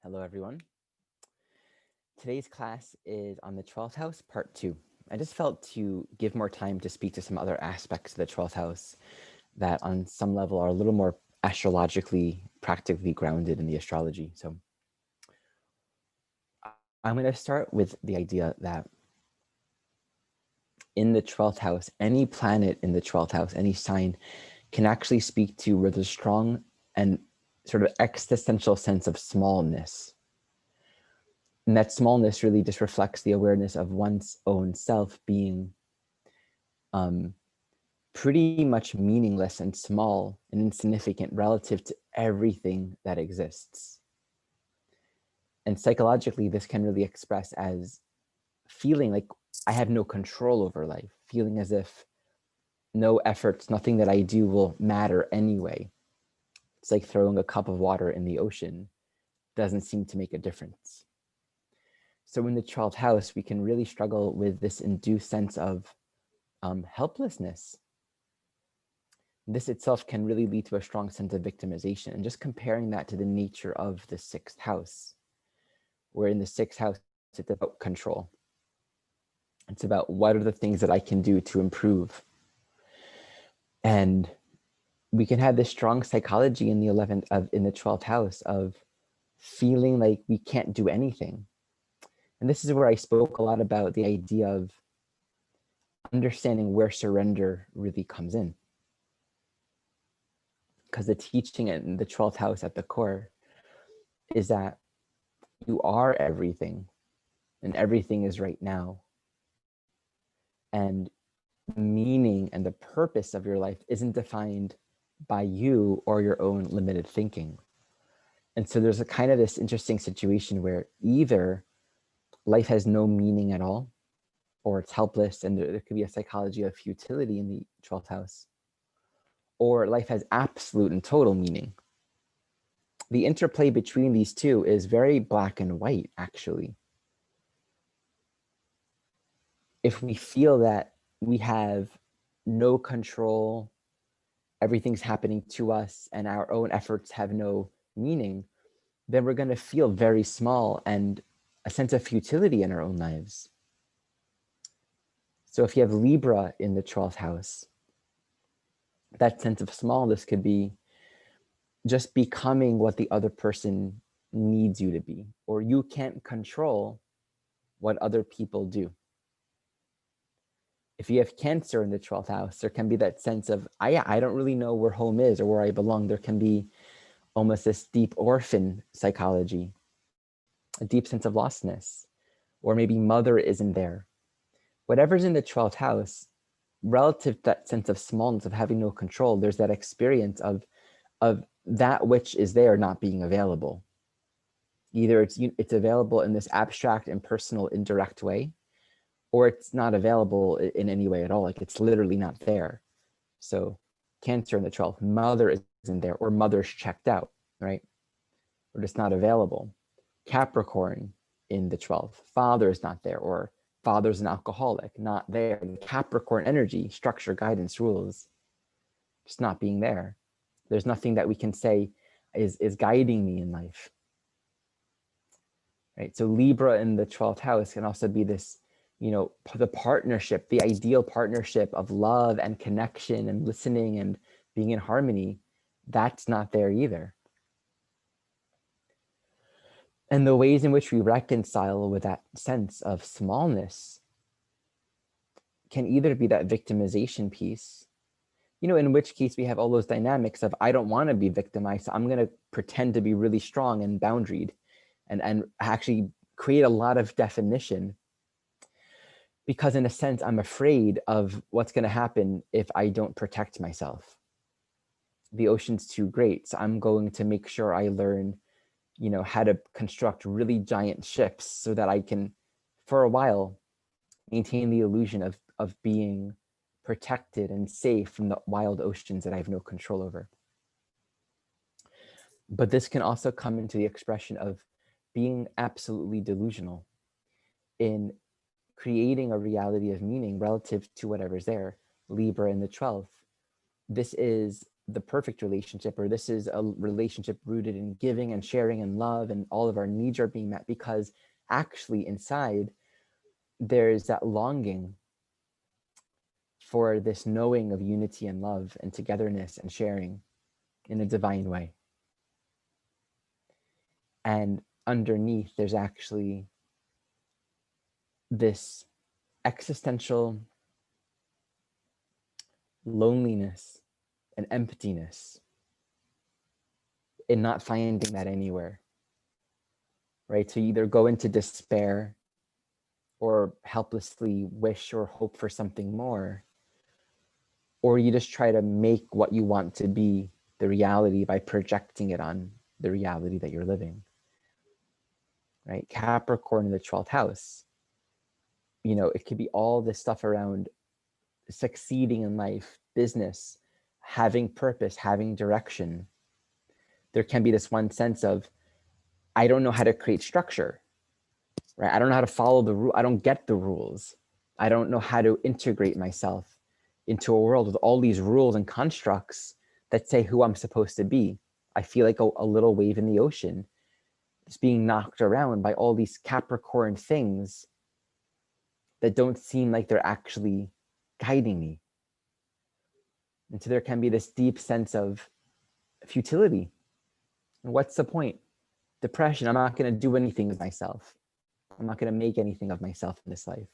Hello, everyone. Today's class is on the 12th house, part 2. I just felt to give more time to speak to some other aspects of the 12th house that on some level are a little more astrologically, practically grounded in the astrology. So I'm going to start with the idea that in the 12th house, any planet in the 12th house, any sign can actually speak to where there's strong and sort of existential sense of smallness. And that smallness really just reflects the awareness of one's own self being pretty much meaningless and small and insignificant relative to everything that exists. And psychologically, this can really express as feeling like I have no control over life, feeling as if no efforts, nothing that I do will matter anyway. It's like throwing a cup of water in the ocean doesn't seem to make a difference. So in the 12th house, we can really struggle with this induced sense of helplessness. This itself can really lead to a strong sense of victimization. And just comparing that to the nature of the 6th house, where in the 6th house, it's about control. It's about what are the things that I can do to improve. And we can have this strong psychology in the 12th house of feeling like we can't do anything. And this is where I spoke a lot about the idea of understanding where surrender really comes in. Because the teaching in the 12th house at the core is that you are everything and everything is right now. And the meaning and the purpose of your life isn't defined by you or your own limited thinking. And so there's a kind of this interesting situation where either life has no meaning at all, or it's helpless, and there could be a psychology of futility in the 12th house, or life has absolute and total meaning. The interplay between these two is very black and white, actually. If we feel that we have no control, everything's happening to us, and our own efforts have no meaning, then we're going to feel very small and a sense of futility in our own lives. So if you have Libra in the 12th house, that sense of smallness could be just becoming what the other person needs you to be, or you can't control what other people do. If you have Cancer in the 12th house, there can be that sense of, I don't really know where home is or where I belong. There can be almost this deep orphan psychology, a deep sense of lostness, or maybe mother isn't there. Whatever's in the 12th house, relative to that sense of smallness, of having no control, there's that experience of that which is there not being available. Either it's available in this abstract, impersonal, indirect way, or it's not available in any way at all. Like it's literally not there. So Cancer in the 12th, mother isn't there, or mother's checked out, right? Or just not available. Capricorn in the 12th, father is not there, or father's an alcoholic, not there. The Capricorn energy, structure, guidance, rules, just not being there. There's nothing that we can say is guiding me in life, right? So Libra in the 12th house can also be this, the partnership, the ideal partnership of love and connection and listening and being in harmony. That's not there either. And the ways in which we reconcile with that sense of smallness can either be that victimization piece, in which case we have all those dynamics of, I don't want to be victimized, so I'm going to pretend to be really strong and boundaried and actually create a lot of definition, because in a sense, I'm afraid of what's going to happen if I don't protect myself. The ocean's too great, so I'm going to make sure I learn how to construct really giant ships so that I can, for a while, maintain the illusion of being protected and safe from the wild oceans that I have no control over. But this can also come into the expression of being absolutely delusional in creating a reality of meaning relative to whatever's there. Libra in the 12th. This is the perfect relationship, or this is a relationship rooted in giving and sharing and love, and all of our needs are being met, because actually inside there's that longing for this knowing of unity and love and togetherness and sharing in a divine way. And underneath, there's actually this existential loneliness and emptiness in not finding that anywhere, right? So you either go into despair or helplessly wish or hope for something more, or you just try to make what you want to be the reality by projecting it on the reality that you're living, right? Capricorn in the 12th house, it could be all this stuff around succeeding in life, business, having purpose, having direction. There can be this one sense of, I don't know how to create structure, right? I don't know how to follow the rule. I don't get the rules. I don't know how to integrate myself into a world with all these rules and constructs that say who I'm supposed to be. I feel like a little wave in the ocean. It's being knocked around by all these Capricorn things that don't seem like they're actually guiding me. And so there can be this deep sense of futility. What's the point? Depression. I'm not going to do anything with myself. I'm not going to make anything of myself in this life.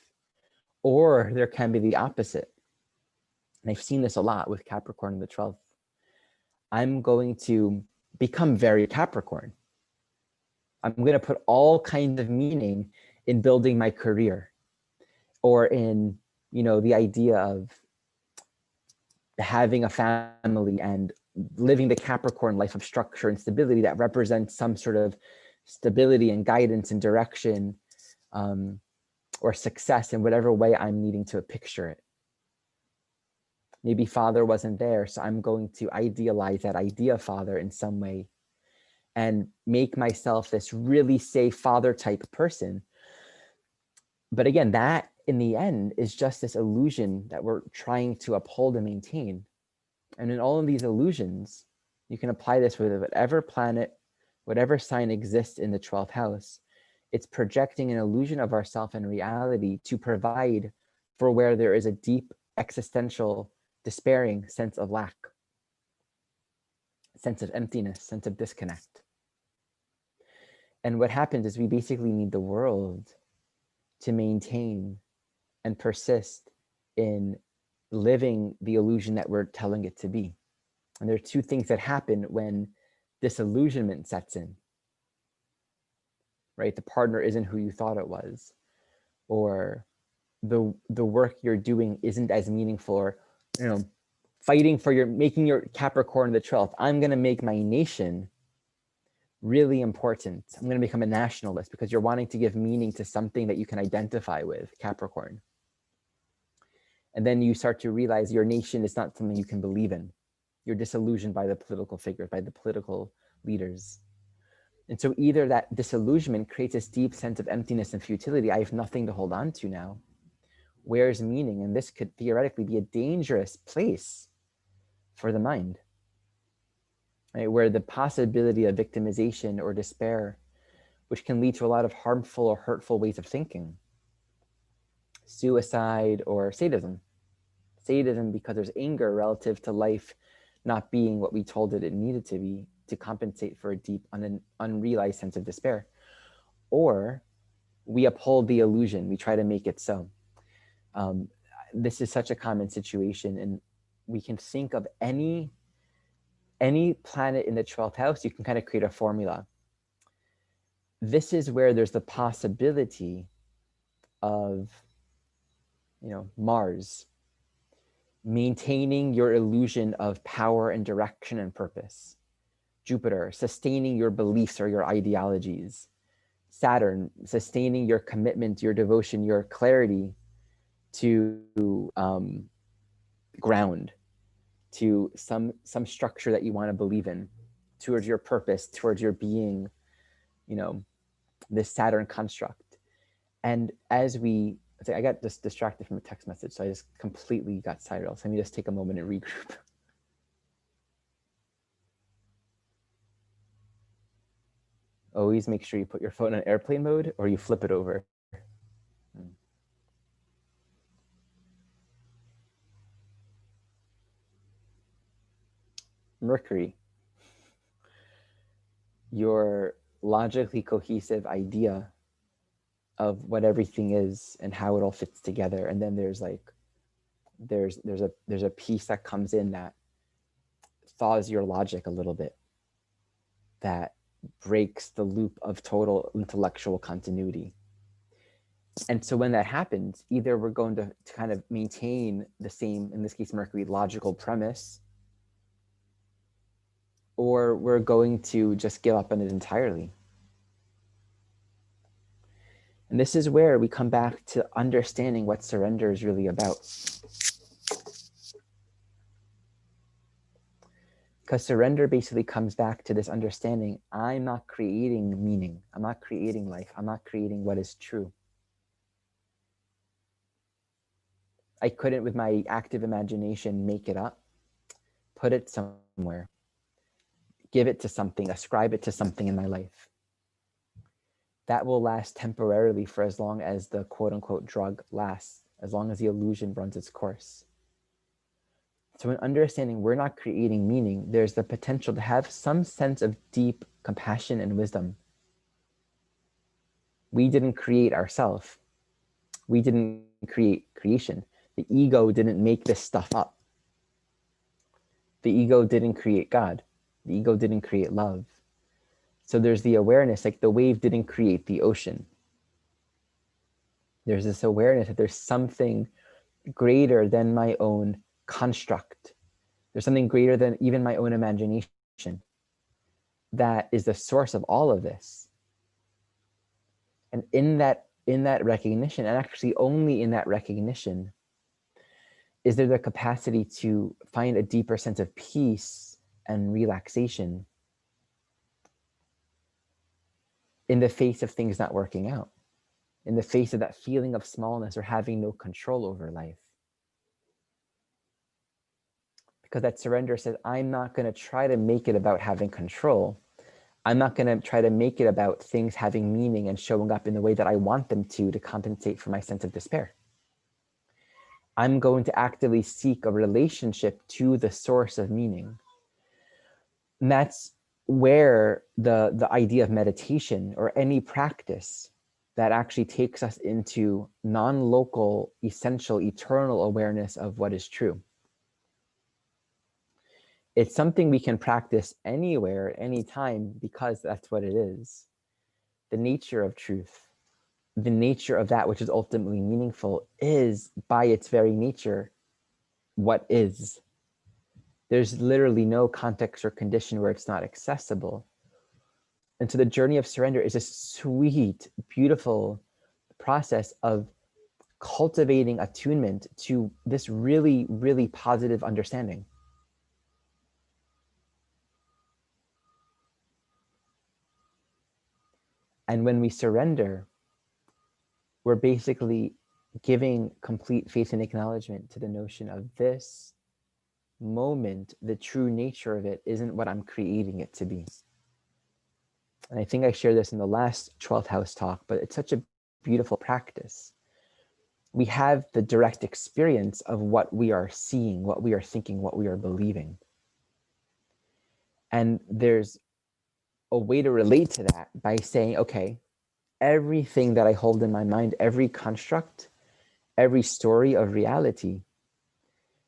Or there can be the opposite. And I've seen this a lot with Capricorn in the 12th. I'm going to become very Capricorn. I'm going to put all kinds of meaning in building my career, or in, the idea of having a family and living the Capricorn life of structure and stability that represents some sort of stability and guidance and direction, or success in whatever way I'm needing to picture it. Maybe father wasn't there, so I'm going to idealize that idea of father in some way and make myself this really safe father type person. But again, that in the end is just this illusion that we're trying to uphold and maintain. And in all of these illusions, you can apply this with whatever planet, whatever sign exists in the 12th house. It's projecting an illusion of ourself and reality to provide for where there is a deep existential, despairing sense of lack, sense of emptiness, sense of disconnect. And what happens is we basically need the world to maintain and persist in living the illusion that we're telling it to be. And there are two things that happen when disillusionment sets in, right? The partner isn't who you thought it was, or the work you're doing isn't as meaningful, or fighting for making your Capricorn the 12th. I'm going to make my nation really important. I'm going to become a nationalist, because you're wanting to give meaning to something that you can identify with, Capricorn. And then you start to realize your nation is not something you can believe in. You're disillusioned by the political figures, by the political leaders. And so either that disillusionment creates this deep sense of emptiness and futility. I have nothing to hold on to now. Where's meaning? And this could theoretically be a dangerous place for the mind, right? Where the possibility of victimization or despair, which can lead to a lot of harmful or hurtful ways of thinking, suicide or sadism. Sadism because there's anger relative to life not being what we told it needed to be, to compensate for a deep, unrealized sense of despair. Or we uphold the illusion, we try to make it so. This is such a common situation, and we can think of any planet in the 12th house. You can kind of create a formula. This is where there's the possibility of, Mars maintaining your illusion of power and direction and purpose. Jupiter sustaining your beliefs or your ideologies. Saturn sustaining your commitment, your devotion, your clarity to ground, to some structure that you want to believe in, towards your purpose, towards your being, this Saturn construct. And as I got just distracted from a text message, so I just completely got sidetracked. So let me just take a moment and regroup. Always make sure you put your phone on airplane mode or you flip it over. Mercury, your logically cohesive idea of what everything is and how it all fits together. And then there's a piece that comes in that thaws your logic a little bit, that breaks the loop of total intellectual continuity. And so when that happens, either we're going to kind of maintain the same, in this case, Mercury, logical premise, or we're going to just give up on it entirely. And this is where we come back to understanding what surrender is really about. Because surrender basically comes back to this understanding, I'm not creating meaning. I'm not creating life. I'm not creating what is true. I couldn't, with my active imagination, make it up, put it somewhere, give it to something, ascribe it to something in my life. That will last temporarily for as long as the quote unquote drug lasts, as long as the illusion runs its course. So in understanding we're not creating meaning, there's the potential to have some sense of deep compassion and wisdom. We didn't create ourselves. We didn't create creation. The ego didn't make this stuff up. The ego didn't create God. The ego didn't create love. So there's the awareness, like the wave didn't create the ocean. There's this awareness that there's something greater than my own construct. There's something greater than even my own imagination that is the source of all of this. And in that recognition, and actually only in that recognition, is there the capacity to find a deeper sense of peace and relaxation in the face of things not working out, in the face of that feeling of smallness or having no control over life. Because that surrender says, I'm not going to try to make it about having control. I'm not going to try to make it about things having meaning and showing up in the way that I want them to compensate for my sense of despair. I'm going to actively seek a relationship to the source of meaning. And that's where the idea of meditation or any practice that actually takes us into non-local, essential, eternal awareness of what is true. It's something we can practice anywhere, anytime, because that's what it is. The nature of truth, the nature of that which is ultimately meaningful is, by its very nature, what is. There's literally no context or condition where it's not accessible. And so the journey of surrender is a sweet, beautiful process of cultivating attunement to this really, really positive understanding. And when we surrender, we're basically giving complete faith and acknowledgement to the notion of this moment, the true nature of it isn't what I'm creating it to be. And I think I shared this in the last 12th house talk, but it's such a beautiful practice. We have the direct experience of what we are seeing, what we are thinking, what we are believing. And there's a way to relate to that by saying, okay, everything that I hold in my mind, every construct, every story of reality,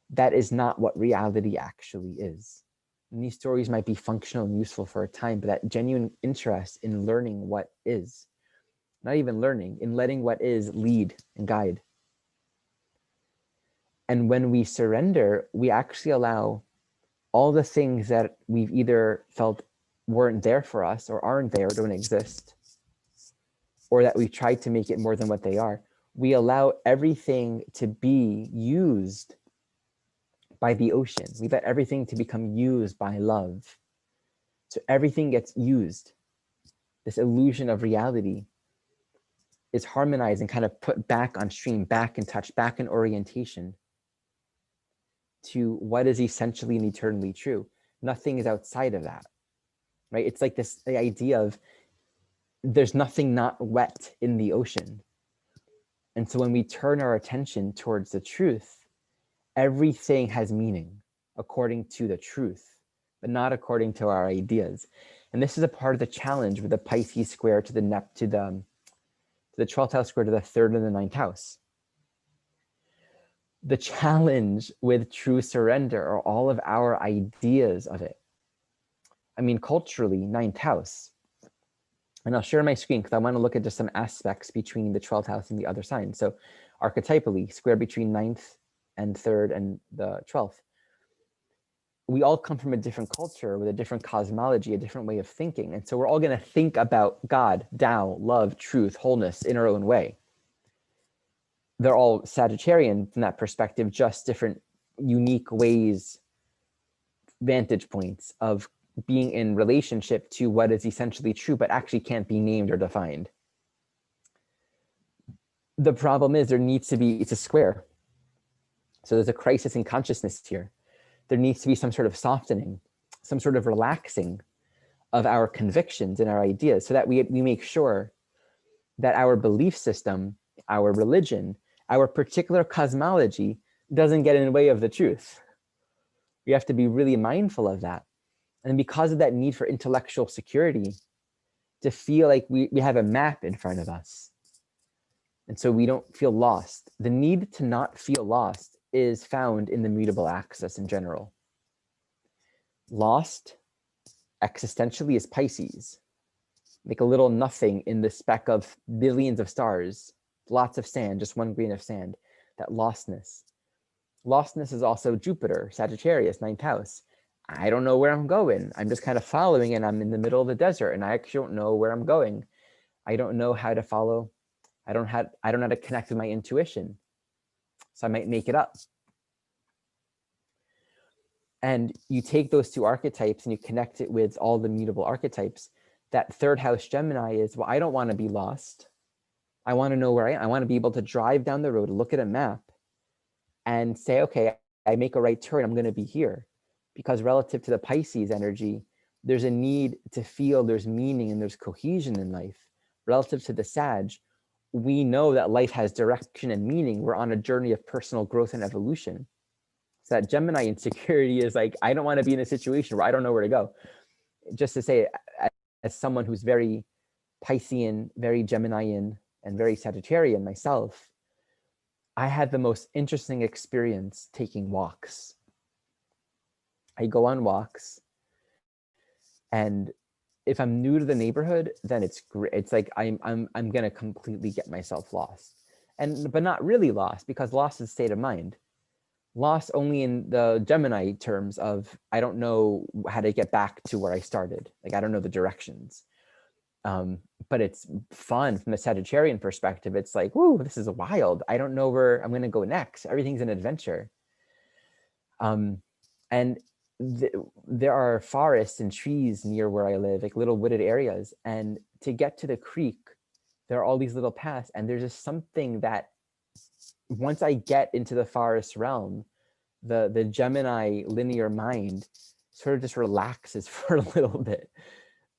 that is not what reality actually is. And these stories might be functional and useful for a time, but that genuine interest in learning what is, not even learning, in letting what is lead and guide. And when we surrender, we actually allow all the things that we've either felt weren't there for us or aren't there, don't exist, or that we've tried to make it more than what they are. We allow everything to be used by the ocean. We let everything to become used by love. So everything gets used. This illusion of reality is harmonized and kind of put back on stream, back in touch, back in orientation to what is essentially and eternally true. Nothing is outside of that, right? It's like this, the idea of there's nothing not wet in the ocean. And so when we turn our attention towards the truth, everything has meaning according to the truth, but not according to our ideas. And this is a part of the challenge with the Pisces square to the 12th house square to the 3rd and the 9th house. The challenge with true surrender are all of our ideas of it. I mean, culturally, 9th house. And I'll share my screen because I want to look at just some aspects between the 12th house and the other sign. So archetypally, square between 9th and 3rd and the 12th. We all come from a different culture with a different cosmology, a different way of thinking. And so we're all going to think about God, Tao, love, truth, wholeness in our own way. They're all Sagittarian from that perspective, just different unique ways, vantage points of being in relationship to what is essentially true, but actually can't be named or defined. The problem is it's a square. So there's a crisis in consciousness here. There needs to be some sort of softening, some sort of relaxing of our convictions and our ideas so that we make sure that our belief system, our religion, our particular cosmology doesn't get in the way of the truth. We have to be really mindful of that. And because of that need for intellectual security, to feel like we have a map in front of us. And so we don't feel lost. The need to not feel lost is found in the mutable axis in general. Lost existentially is Pisces, like a little nothing in the speck of billions of stars, lots of sand, just one grain of sand, that lostness. Lostness is also Jupiter, Sagittarius, 9th house. I don't know where I'm going. I'm just kind of following and I'm in the middle of the desert and I actually don't know where I'm going. I don't know how to follow. I don't know how to connect with my intuition. So I might make it up. And you take those two archetypes and you connect it with all the mutable archetypes. That 3rd house Gemini is, well, I don't want to be lost. I want to know where I am. I want to be able to drive down the road, look at a map and say, okay, I make a right turn, I'm going to be here. Because relative to the Pisces energy, there's a need to feel there's meaning and there's cohesion in life. Relative to the Sag, we know that life has direction and meaning. We're on a journey of personal growth and evolution. So that Gemini insecurity is like, I don't want to be in a situation where I don't know where to go. Just to say, as someone who's very Piscean, very Geminian, and very Sagittarian myself, I had the most interesting experience taking walks. I go on walks, and if I'm new to the neighborhood, then it's great. It's like I'm gonna completely get myself lost, but not really lost, because lost is state of mind. Lost only in the Gemini terms of I don't know how to get back to where I started. Like I don't know the directions. But it's fun from the Sagittarian perspective. It's like, whoo, this is wild. I don't know where I'm going to go next. Everything's an adventure. And there are forests and trees near where I live, like little wooded areas. And to get to the creek, there are all these little paths. And there's just something that once I get into the forest realm, the Gemini linear mind sort of just relaxes for a little bit.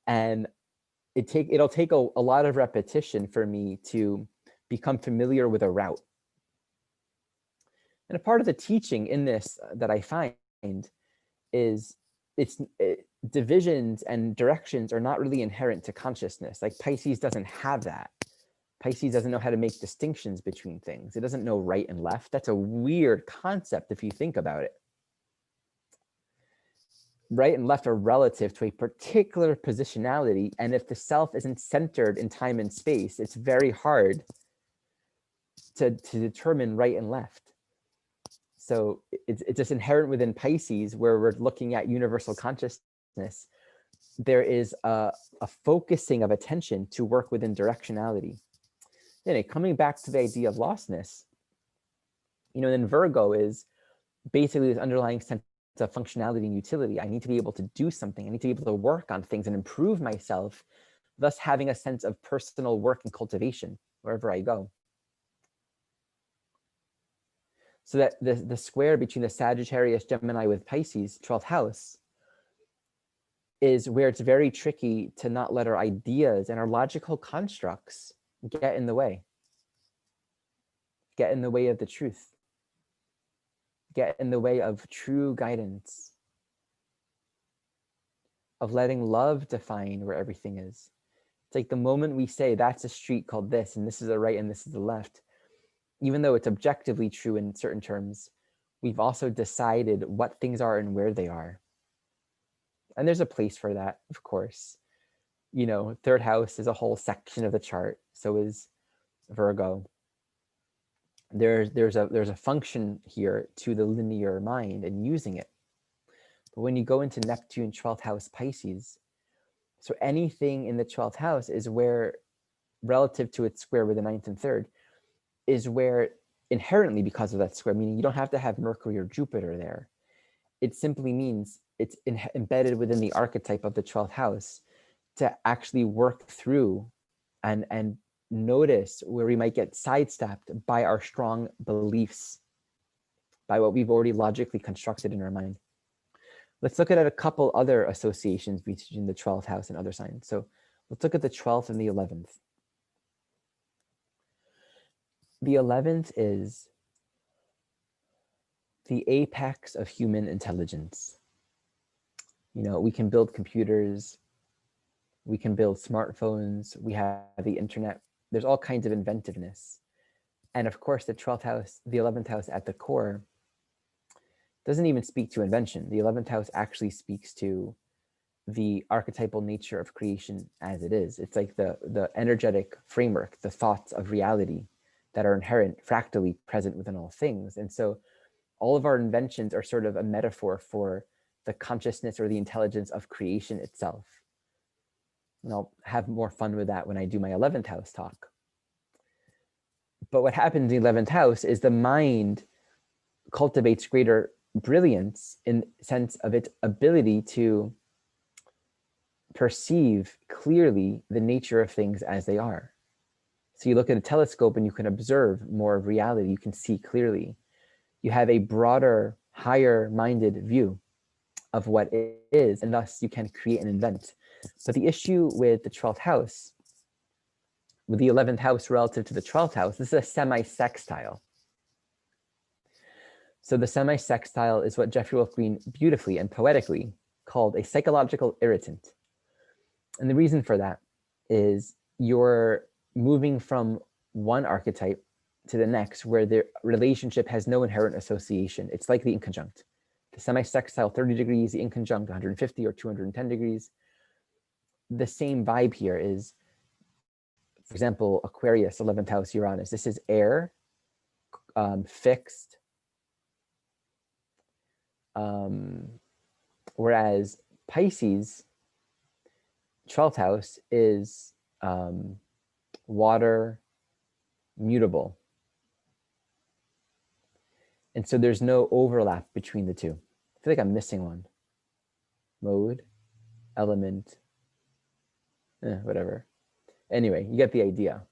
And it'll take a lot of repetition for me to become familiar with a route. And a part of the teaching in this that I find is divisions and directions are not really inherent to consciousness. Like Pisces doesn't have that. Pisces doesn't know how to make distinctions between things. It doesn't know right and left. That's a weird concept if you think about it. Right and left are relative to a particular positionality. And if the self isn't centered in time and space, it's very hard to determine right and left. So it's just inherent within Pisces, where we're looking at universal consciousness. There is a focusing of attention to work within directionality. Then coming back to the idea of lostness, then Virgo is basically this underlying sense of functionality and utility. I need to be able to do something. I need to be able to work on things and improve myself, thus having a sense of personal work and cultivation wherever I go. So that the square between the Sagittarius Gemini with Pisces, 12th house, is where it's very tricky to not let our ideas and our logical constructs get in the way of the truth, get in the way of true guidance, of letting love define where everything is. It's like the moment we say that's a street called this, and this is the right and this is the left, even though it's objectively true in certain terms, we've also decided what things are and where they are. And there's a place for that, of course. You know, third house is a whole section of the chart. So is Virgo. There's a function here to the linear mind and using it. But when you go into Neptune, 12th house Pisces, so anything in the 12th house is where, relative to its square with the 9th and 3rd, is where inherently, because of that square, meaning you don't have to have Mercury or Jupiter there. It simply means it's embedded within the archetype of the 12th house to actually work through and notice where we might get sidestepped by our strong beliefs, by what we've already logically constructed in our mind. Let's look at a couple other associations between the 12th house and other signs. So let's look at the 12th and the 11th. The 11th is the apex of human intelligence. You know, we can build computers, we can build smartphones, we have the internet, there's all kinds of inventiveness. And of course, the 12th house, the 11th house at the core, doesn't even speak to invention. The 11th house actually speaks to the archetypal nature of creation as it is. It's like the energetic framework, the thoughts of reality that are inherent, fractally present within all things. And so all of our inventions are sort of a metaphor for the consciousness or the intelligence of creation itself. And I'll have more fun with that when I do my 11th house talk. But what happens in the 11th house is the mind cultivates greater brilliance in sense of its ability to perceive clearly the nature of things as they are. So you look at a telescope and you can observe more of reality, you can see clearly. You have a broader, higher-minded view of what it is, and thus you can create and invent. But the issue with the 12th house, with the 11th house relative to the 12th house, this is a semi-sextile. So the semi-sextile is what Jeffrey Wolf Green beautifully and poetically called a psychological irritant. And the reason for that is you're moving from one archetype to the next where the relationship has no inherent association. It's like the inconjunct. The semi-sextile 30 degrees, the inconjunct 150 or 210 degrees. The same vibe here is, for example, Aquarius, 11th house Uranus. This is air, fixed. Whereas Pisces, 12th house is water, mutable. And so there's no overlap between the two. I feel like I'm missing one. Mode, element, whatever. Anyway, you get the idea.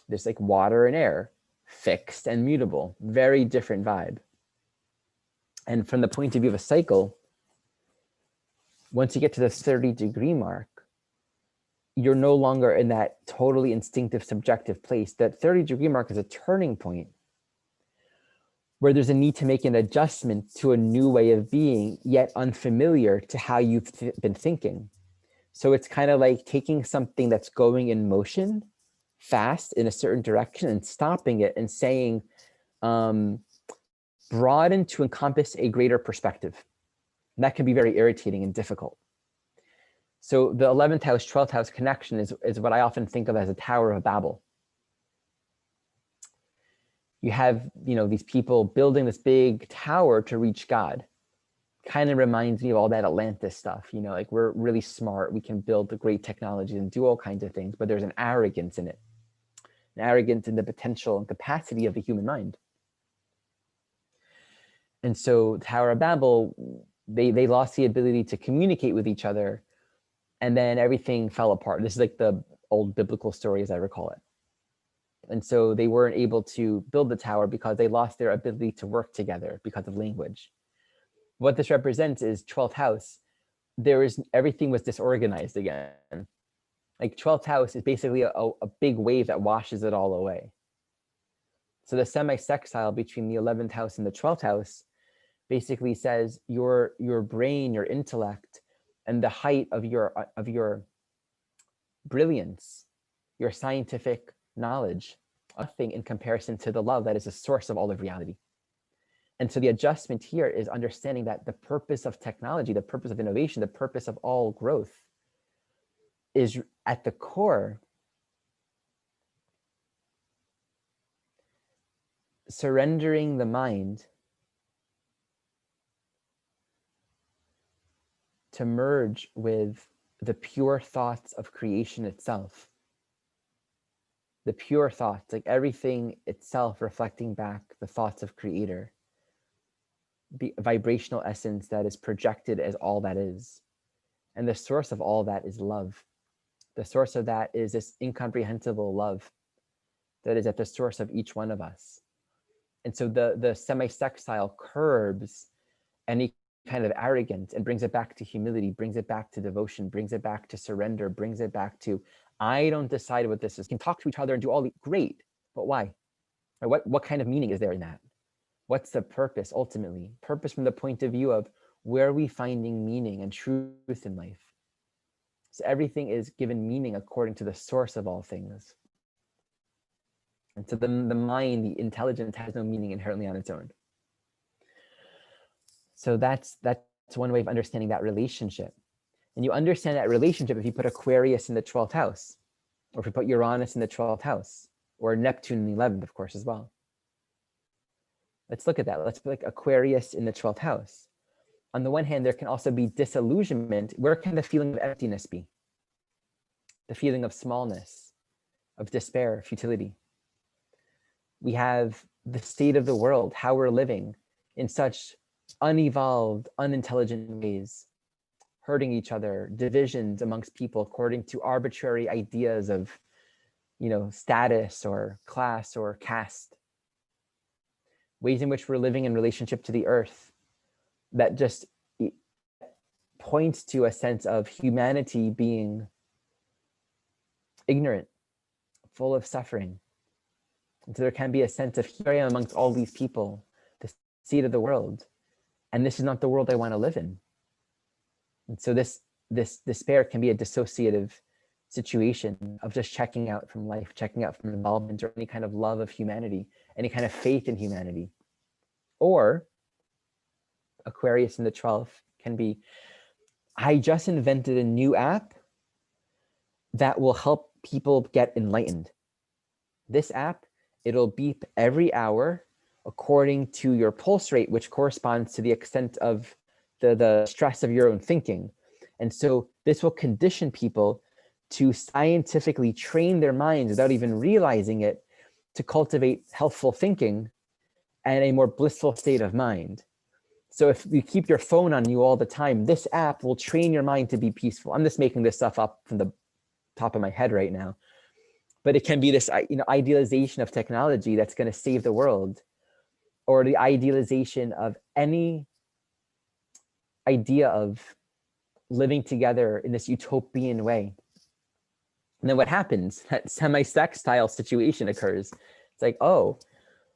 There's like water and air, fixed and mutable, very different vibe. And from the point of view of a cycle, once you get to the 30-degree mark, you're no longer in that totally instinctive, subjective place. That 30-degree mark is a turning point where there's a need to make an adjustment to a new way of being, yet unfamiliar to how you've been thinking. So it's kind of like taking something that's going in motion fast in a certain direction and stopping it and saying, broaden to encompass a greater perspective. And that can be very irritating and difficult. So the 11th house, 12th house connection is what I often think of as a Tower of Babel. You have, you know, these people building this big tower to reach God. Kind of reminds me of all that Atlantis stuff, you know, like we're really smart, we can build the great technology and do all kinds of things, but there's an arrogance in it. An arrogance in the potential and capacity of the human mind. And so Tower of Babel, they lost the ability to communicate with each other, and then everything fell apart. This is like the old biblical story as I recall it. And so they weren't able to build the tower because they lost their ability to work together because of language. What this represents is 12th house. everything was disorganized again. Like 12th house is basically a big wave that washes it all away. So the semi-sextile between the 11th house and the 12th house basically says your brain, your intellect, and the height of your brilliance, your scientific knowledge, nothing in comparison to the love that is the source of all of reality. And so the adjustment here is understanding that the purpose of technology, the purpose of innovation, the purpose of all growth is at the core surrendering the mind to merge with the pure thoughts of creation itself. The pure thoughts, like everything itself reflecting back the thoughts of Creator, the vibrational essence that is projected as all that is. And the source of all that is love. The source of that is this incomprehensible love that is at the source of each one of us. And so the semi-sextile curbs any kind of arrogance and brings it back to humility, brings it back to devotion, brings it back to surrender, brings it back to, I don't decide what this is. We can talk to each other and do all the great, but why? Or what kind of meaning is there in that? What's the purpose ultimately? Purpose from the point of view of where are we finding meaning and truth in life? So everything is given meaning according to the source of all things. And so the mind, the intelligence has no meaning inherently on its own. So that's one way of understanding that relationship. And you understand that relationship if you put Aquarius in the 12th house, or if you put Uranus in the 12th house, or Neptune in the 11th, of course, as well. Let's look at that. Let's put like Aquarius in the 12th house. On the one hand, there can also be disillusionment. Where can the feeling of emptiness be? The feeling of smallness, of despair, futility. We have the state of the world, how we're living in such unevolved, unintelligent ways, hurting each other, divisions amongst people according to arbitrary ideas of, status or class or caste. Ways in which we're living in relationship to the earth that just points to a sense of humanity being ignorant, full of suffering. And so there can be a sense of, here I am amongst all these people, the seed of the world, and this is not the world I want to live in. And so this despair can be a dissociative situation of just checking out from life, checking out from involvement or any kind of love of humanity, any kind of faith in humanity. Or Aquarius in the 12th can be, I just invented a new app that will help people get enlightened. This app, it'll beep every hour according to your pulse rate, which corresponds to the extent of the stress of your own thinking. And so this will condition people to scientifically train their minds without even realizing it to cultivate healthful thinking and a more blissful state of mind. So if you keep your phone on you all the time, this app will train your mind to be peaceful. I'm just making this stuff up from the top of my head right now. But it can be this idealization of technology that's going to save the world, or the idealization of any idea of living together in this utopian way. And then what happens? That semi-sextile situation occurs. It's like, oh,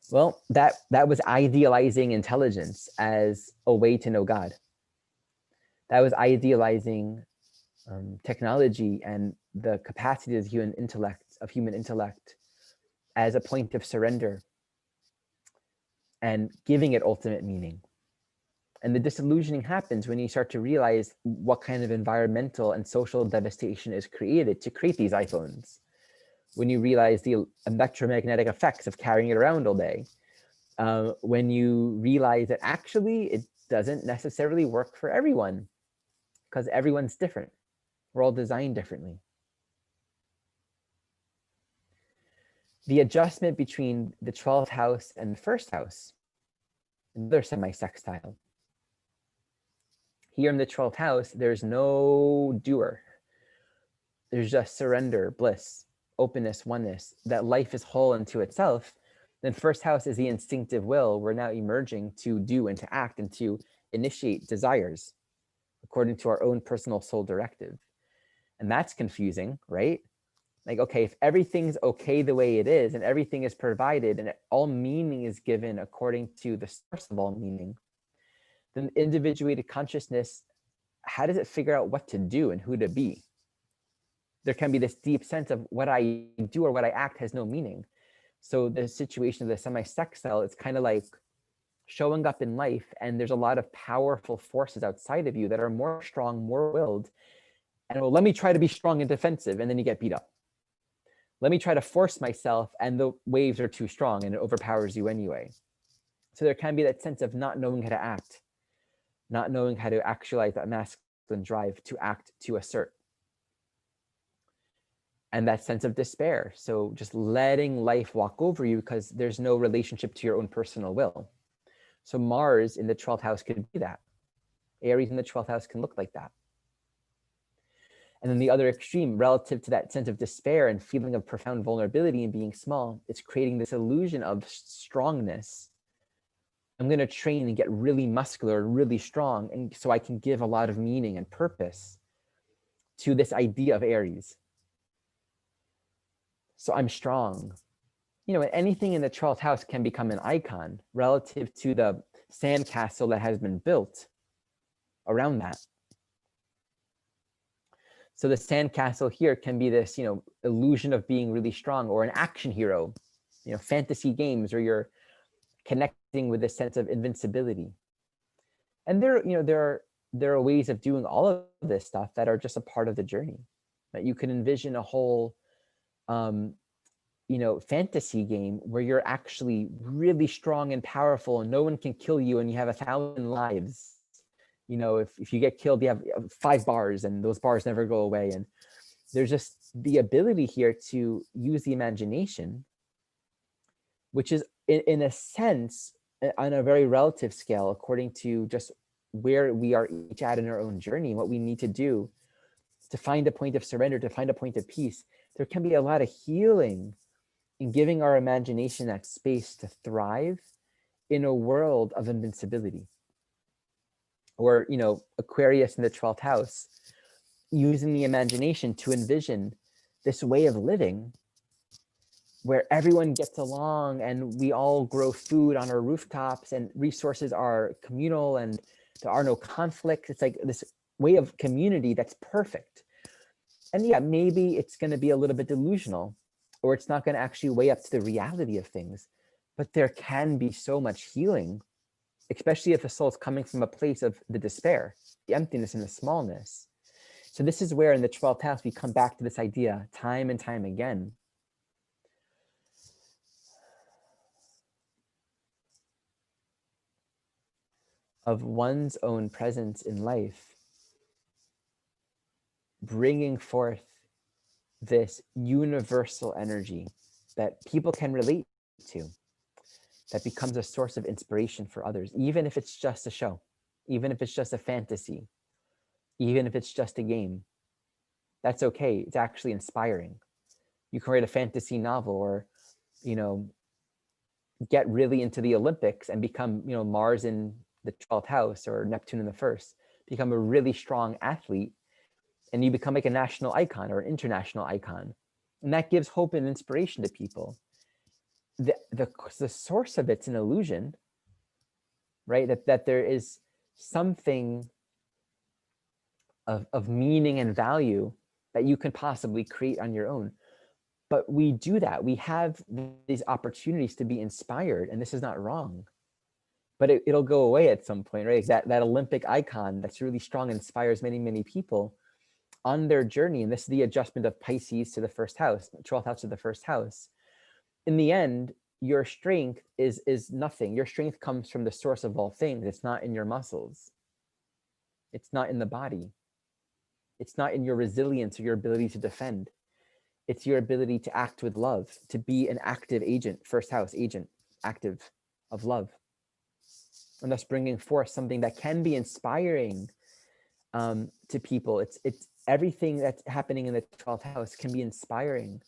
well, that was idealizing intelligence as a way to know God. That was idealizing technology and the capacity of human intellect as a point of surrender and giving it ultimate meaning. And the disillusioning happens when you start to realize what kind of environmental and social devastation is created to create these iPhones. When you realize the electromagnetic effects of carrying it around all day. When you realize that actually it doesn't necessarily work for everyone because everyone's different. We're all designed differently. The adjustment between the 12th house and the first house, another semi-sextile. Here in the 12th house, there's no doer. There's just surrender, bliss, openness, oneness, that life is whole unto itself. Then first house is the instinctive will. We're now emerging to do and to act and to initiate desires according to our own personal soul directive. And that's confusing, right? Like, okay, if everything's okay the way it is and everything is provided and all meaning is given according to the source of all meaning, then individuated consciousness, how does it figure out what to do and who to be? There can be this deep sense of what I do or what I act has no meaning. So the situation of the semi-sextile, it's kind of like showing up in life, and there's a lot of powerful forces outside of you that are more strong, more willed. And well, let me try to be strong and defensive, and then you get beat up. Let me try to force myself, and the waves are too strong and it overpowers you anyway. So there can be that sense of not knowing how to act, not knowing how to actualize that masculine drive to act, to assert. And that sense of despair. So just letting life walk over you because there's no relationship to your own personal will. So Mars in the 12th house could be that. Aries in the 12th house can look like that. And then the other extreme, relative to that sense of despair and feeling of profound vulnerability and being small, it's creating this illusion of strongness. I'm going to train and get really muscular, really strong, and so I can give a lot of meaning and purpose to this idea of Aries. So I'm strong. You know, anything in the 12th house can become an icon relative to the sandcastle that has been built around that. So the sandcastle here can be this, you know, illusion of being really strong, or an action hero, you know, fantasy games, or you're connecting with this sense of invincibility. And there, you know, there are ways of doing all of this stuff that are just a part of the journey. That you can envision a whole, you know, fantasy game where you're actually really strong and powerful, and no one can kill you, and you have 1,000 lives. You know, if you get killed, you have 5 bars, and those bars never go away. And there's just the ability here to use the imagination, which is in a sense, on a very relative scale, according to just where we are each at in our own journey, what we need to do to find a point of surrender, to find a point of peace. There can be a lot of healing in giving our imagination that space to thrive in a world of invincibility. Or, you know, Aquarius in the 12th house, using the imagination to envision this way of living where everyone gets along and we all grow food on our rooftops and resources are communal and there are no conflicts. It's like this way of community that's perfect. And yeah, maybe it's going to be a little bit delusional, or it's not going to actually weigh up to the reality of things, but there can be so much healing, especially if the soul is coming from a place of the despair, the emptiness and the smallness. So this is where in the 12th house, we come back to this idea time and time again. Of one's own presence in life, bringing forth this universal energy that people can relate to, that becomes a source of inspiration for others, even if it's just a show, even if it's just a fantasy, even if it's just a game. That's okay. It's actually inspiring. You can write a fantasy novel, or, you know, get really into the Olympics and become, you know, Mars in the 12th house or Neptune in the first, become a really strong athlete, and you become like a national icon or an international icon. And that gives hope and inspiration to people. The source of it's an illusion, right? That there is something of meaning and value that you can possibly create on your own. But we do that. We have these opportunities to be inspired, and this is not wrong. But it'll go away at some point, right? That Olympic icon that's really strong inspires many, many people on their journey. And this is the adjustment of Pisces to the first house, 12th house to the first house. In the end, your strength is nothing. Your strength comes from the source of all things. It's not in your muscles. It's not in the body. It's not in your resilience or your ability to defend. It's your ability to act with love, to be an active agent, first house agent, active of love. And thus bringing forth something that can be inspiring to people. It's everything that's happening in the 12th house can be inspiring.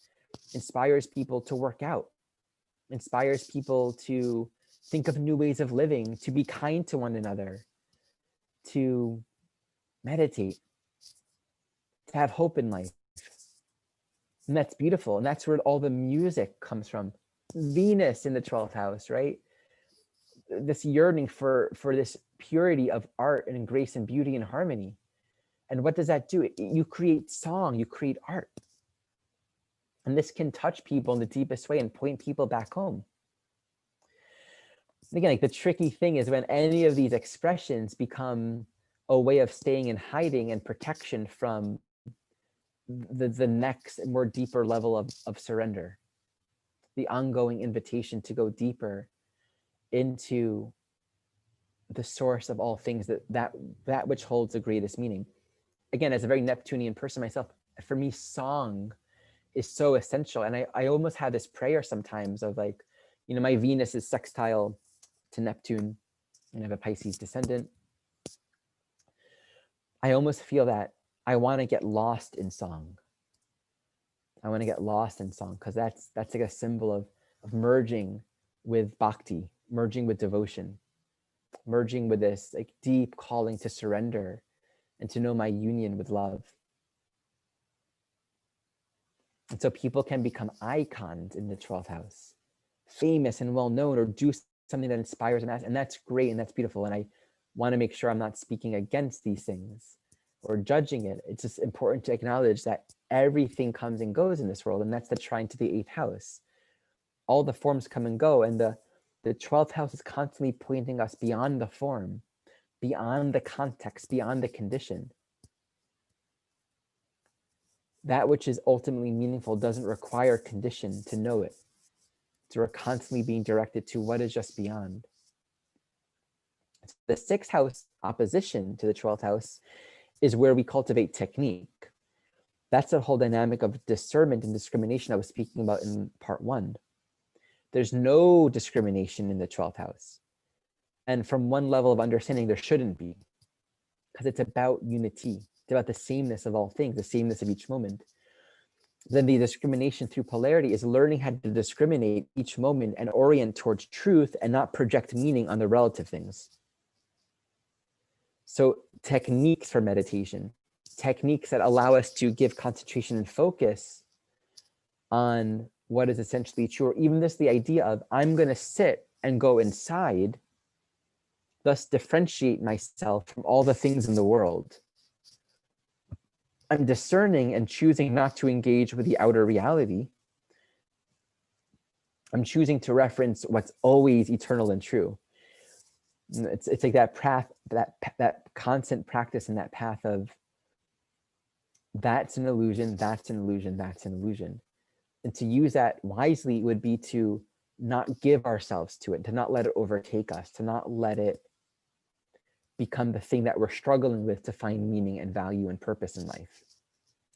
Inspires people to work out, inspires people to think of new ways of living, to be kind to one another, to meditate, to have hope in life. And that's beautiful. And that's where all the music comes from. Venus in the 12th house, right? This yearning for this purity of art and grace and beauty and harmony. And what does that do? You create song, you create art. And this can touch people in the deepest way and point people back home. And again, like the tricky thing is when any of these expressions become a way of staying in hiding and protection from the next more deeper level of surrender, the ongoing invitation to go deeper into the source of all things, that which holds the greatest meaning. Again, as a very Neptunian person myself, for me, song is so essential. And I almost have this prayer sometimes of like, you know, my Venus is sextile to Neptune, and I have a Pisces descendant. I almost feel that I want to get lost in song. I want to get lost in song because that's like a symbol of merging with bhakti, merging with devotion, merging with this like deep calling to surrender and to know my union with love. And so people can become icons in the 12th house, famous and well known, or do something that inspires and that's great and that's beautiful. And I want to make sure I'm not speaking against these things or judging it. It's just important to acknowledge that everything comes and goes in this world, and that's the trine to the 8th house. All the forms come and go, and the 12th house is constantly pointing us beyond the form, beyond the context, beyond the condition. That which is ultimately meaningful doesn't require condition to know it. So we're constantly being directed to what is just beyond. The 6th house opposition to the 12th house is where we cultivate technique. That's the whole dynamic of discernment and discrimination I was speaking about in part 1. There's no discrimination in the 12th house. And from one level of understanding, there shouldn't be, because it's about unity. It's about the sameness of all things, the sameness of each moment. Then the discrimination through polarity is learning how to discriminate each moment and orient towards truth and not project meaning on the relative things. So techniques for meditation, techniques that allow us to give concentration and focus on what is essentially true, or even this, the idea of I'm going to sit and go inside, thus differentiate myself from all the things in the world. I'm discerning and choosing not to engage with the outer reality. I'm choosing to reference what's always eternal and true. It's like that path, that constant practice in that path of that's an illusion, that's an illusion, that's an illusion. And to use that wisely would be to not give ourselves to it, to not let it overtake us, to not let it become the thing that we're struggling with to find meaning and value and purpose in life.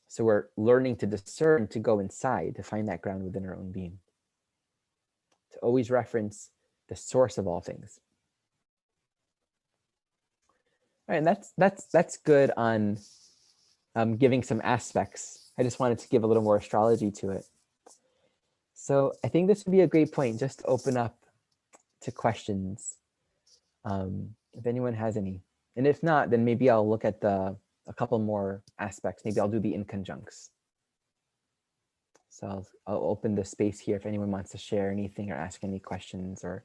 So we're learning to discern, to go inside, to find that ground within our own being. To always reference the source of all things. All right, and that's good on giving some aspects. I just wanted to give a little more astrology to it. So I think this would be a great point just to open up to questions, if anyone has any. And if not, then maybe I'll look at a couple more aspects. Maybe I'll do the inconjuncts. So I'll open the space here if anyone wants to share anything or ask any questions. Or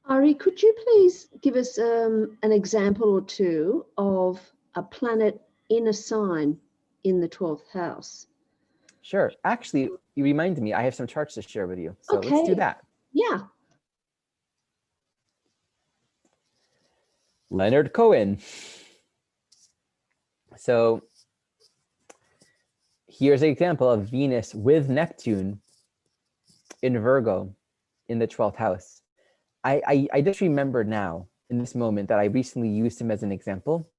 Ari, could you please give us an example or two of a planet in a sign in the 12th house? Sure. Actually, you reminded me, I have some charts to share with you. So Okay. let's do that. Yeah. Leonard Cohen. So here's an example of Venus with Neptune in Virgo in the 12th house. I just remembered now in this moment that I recently used him as an example,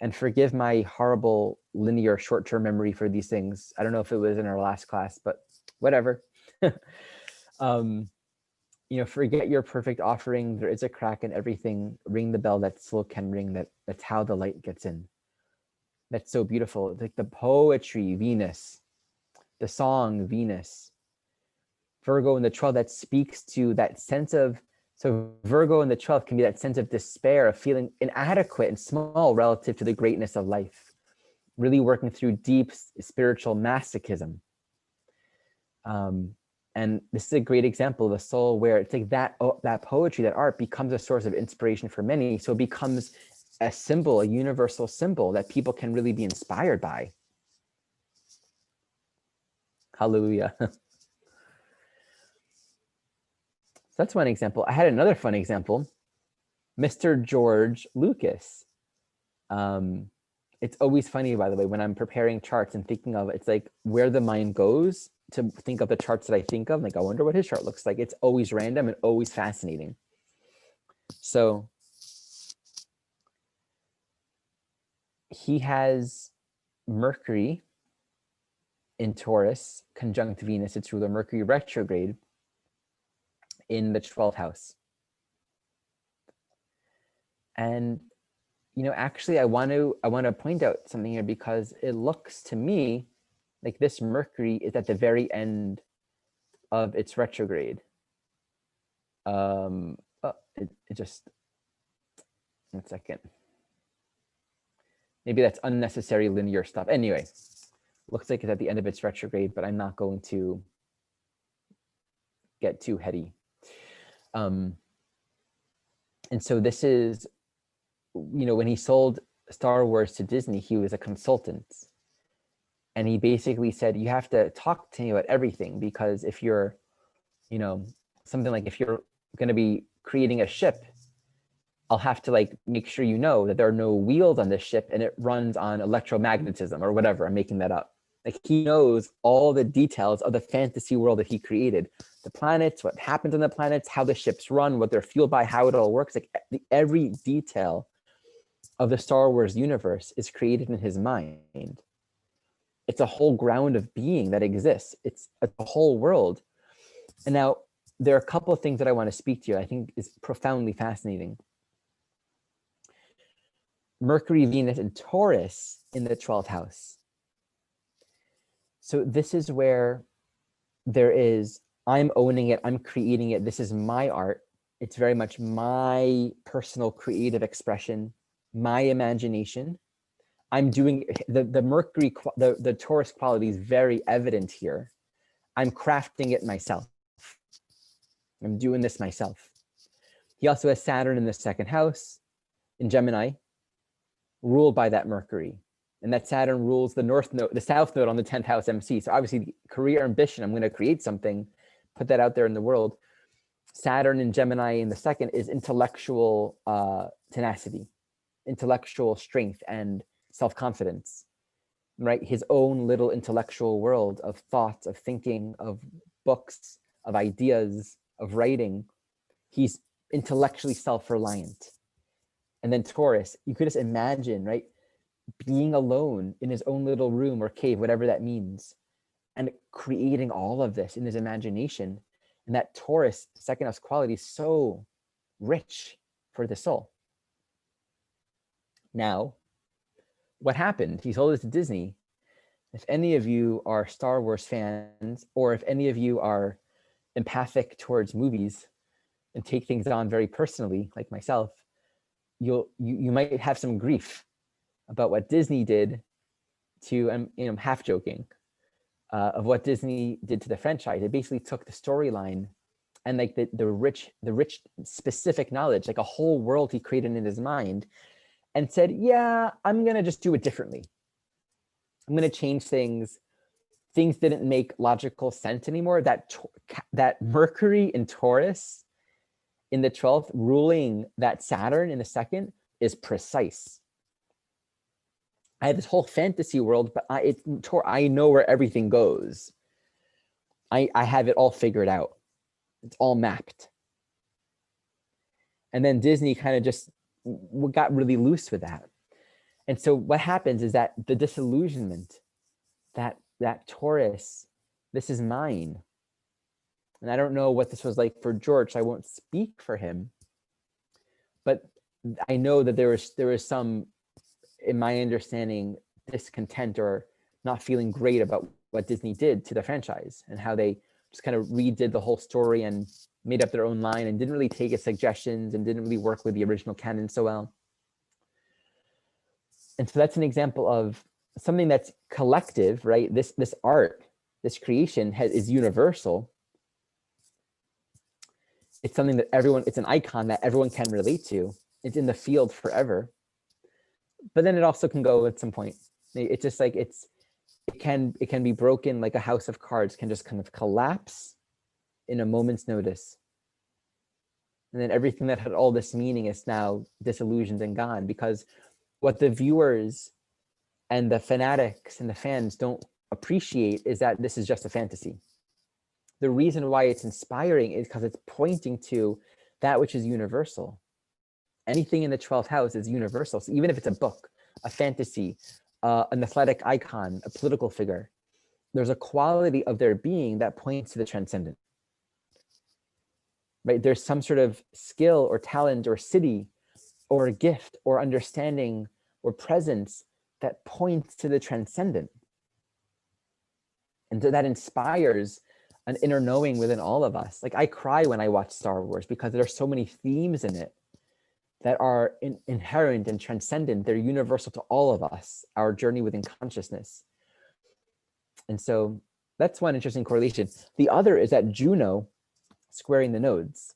and forgive my horrible linear short-term memory for these things. I don't know if it was in our last class, but whatever. You know, forget your perfect offering. There is a crack in everything. Ring the bell that still can ring. That's how the light gets in. That's so beautiful. It's like the poetry, Venus, the song, Venus. Virgo in the 12th, that speaks to that sense of So Virgo in the 12th can be that sense of despair, of feeling inadequate and small relative to the greatness of life, really working through deep spiritual masochism. And this is a great example of a soul where it's like that poetry, that art becomes a source of inspiration for many. So it becomes a symbol, a universal symbol that people can really be inspired by. Hallelujah. So that's one example. I had another fun example. Mr. George Lucas. It's always funny, by the way, when I'm preparing charts and thinking of, it's like where the mind goes to think of the charts that I think of. Like, I wonder what his chart looks like. It's always random and always fascinating. So he has Mercury in Taurus conjunct Venus, its ruler, Mercury retrograde in the 12th house. And actually, I want to point out something here, because it looks to me like this Mercury is at the very end of its retrograde. It just, 1 second. Maybe that's unnecessary linear stuff. Anyway, looks like it's at the end of its retrograde, but I'm not going to get too heady. And so this is, when he sold Star Wars to Disney, he was a consultant. And he basically said, you have to talk to me about everything, because if you're, something like if you're going to be creating a ship, I'll have to make sure that there are no wheels on this ship and it runs on electromagnetism or whatever. I'm making that up. He knows all the details of the fantasy world that he created, the planets, what happens on the planets, how the ships run, what they're fueled by, how it all works. Every detail of the Star Wars universe is created in his mind. It's a whole ground of being that exists. It's a whole world. And now there are a couple of things that I want to speak to you, I think is profoundly fascinating. Mercury, Venus, and Taurus in the 12th house. So this is where there is, I'm owning it, I'm creating it, this is my art. It's very much my personal creative expression, my imagination. I'm doing the Mercury, the Taurus quality is very evident here. I'm crafting it myself. I'm doing this myself. He also has Saturn in the 2nd house in Gemini, ruled by that Mercury. And that Saturn rules the north node, the south node on the 10th house MC. So obviously the career ambition, I'm going to create something, put that out there in the world. Saturn in Gemini in the 2nd is intellectual tenacity, intellectual strength and self-confidence, right? His own little intellectual world of thoughts, of thinking, of books, of ideas, of writing. He's intellectually self-reliant. And then Taurus, you could just imagine, right? Being alone in his own little room or cave, whatever that means, and creating all of this in his imagination. And that Taurus 2nd house quality is so rich for the soul. Now, what happened? He sold it to Disney. If any of you are Star Wars fans, or if any of you are empathic towards movies and take things on very personally, like myself, you might have some grief about what Disney did to, I'm half joking, of what Disney did to the franchise. It basically took the storyline and the rich specific knowledge, like a whole world he created in his mind, and said, yeah, I'm gonna just do it differently. I'm gonna change things. Things didn't make logical sense anymore. That Mercury in Taurus in the 12th ruling that Saturn in the 2nd is precise. I have this whole fantasy world, but I know where everything goes. I have it all figured out. It's all mapped. And then Disney kind of just got really loose with that. And so what happens is that the disillusionment, that Taurus, this is mine. And I don't know what this was like for George, so I won't speak for him. But I know that there was some, in my understanding, discontent or not feeling great about what Disney did to the franchise and how they just kind of redid the whole story and made up their own line and didn't really take his suggestions and didn't really work with the original canon so well. And so that's an example of something that's collective, right? This art, this creation is universal. It's something that everyone, it's an icon that everyone can relate to. It's in the field forever. But then it also can go at some point. It's just like it can be broken, like a house of cards can just kind of collapse in a moment's notice. And then everything that had all this meaning is now disillusioned and gone, because what the viewers and the fanatics and the fans don't appreciate is that this is just a fantasy. The reason why it's inspiring is because it's pointing to that which is universal. Anything in the 12th house is universal. So even if it's a book, a fantasy, an athletic icon, a political figure, there's a quality of their being that points to the transcendent. Right? There's some sort of skill or talent or city or gift or understanding or presence that points to the transcendent. And so that inspires an inner knowing within all of us. Like I cry when I watch Star Wars because there are so many themes in it that are inherent and transcendent. They're universal to all of us, our journey within consciousness. And so that's one interesting correlation. The other is that Juno squaring the nodes.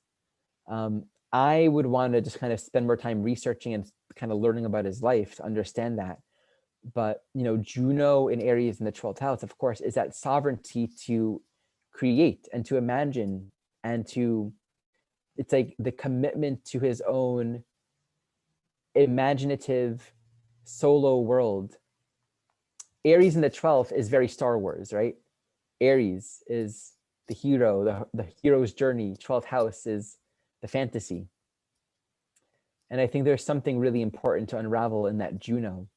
I would want to just kind of spend more time researching and kind of learning about his life to understand that. But, you know, Juno in Aries in the 12th house, of course, is that sovereignty to create and to imagine and to, it's like the commitment to his own imaginative solo world. Aries in the 12th is very Star Wars, right? Aries is the hero, the hero's journey. 12th house is the fantasy. And I think there's something really important to unravel in that Juno,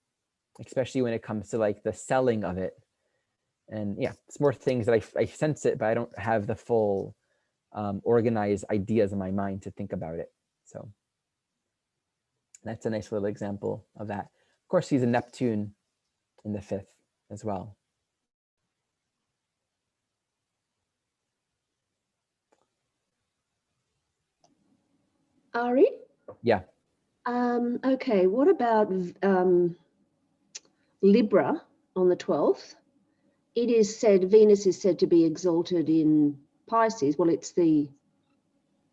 especially when it comes to like the selling of it. And yeah, it's more things that I sense it, but I don't have the full organized ideas in my mind to think about it. So that's a nice little example of that. Of course, he's a Neptune in the 5th as well. Ari? Yeah. Okay, what about Libra on the 12th? It is said, Venus is said to be exalted in Pisces. Well, it's the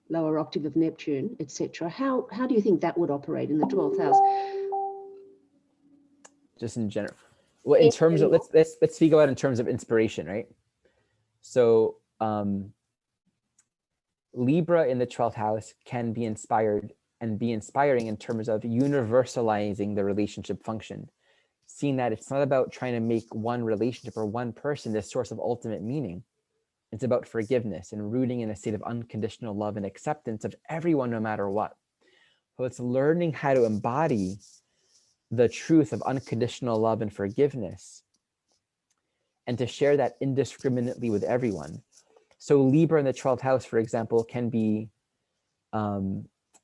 lower octave of Neptune, etc. How do you think that would operate in the 12th house? Just in general. Well, in terms of, let's speak about in terms of inspiration, right? So Libra in the 12th house can be inspired and be inspiring in terms of universalizing the relationship function, seeing that it's not about trying to make one relationship or one person the source of ultimate meaning. It's about forgiveness and rooting in a state of unconditional love and acceptance of everyone, no matter what. So it's learning how to embody the truth of unconditional love and forgiveness and to share that indiscriminately with everyone. So Libra in the 12th house, for example, can be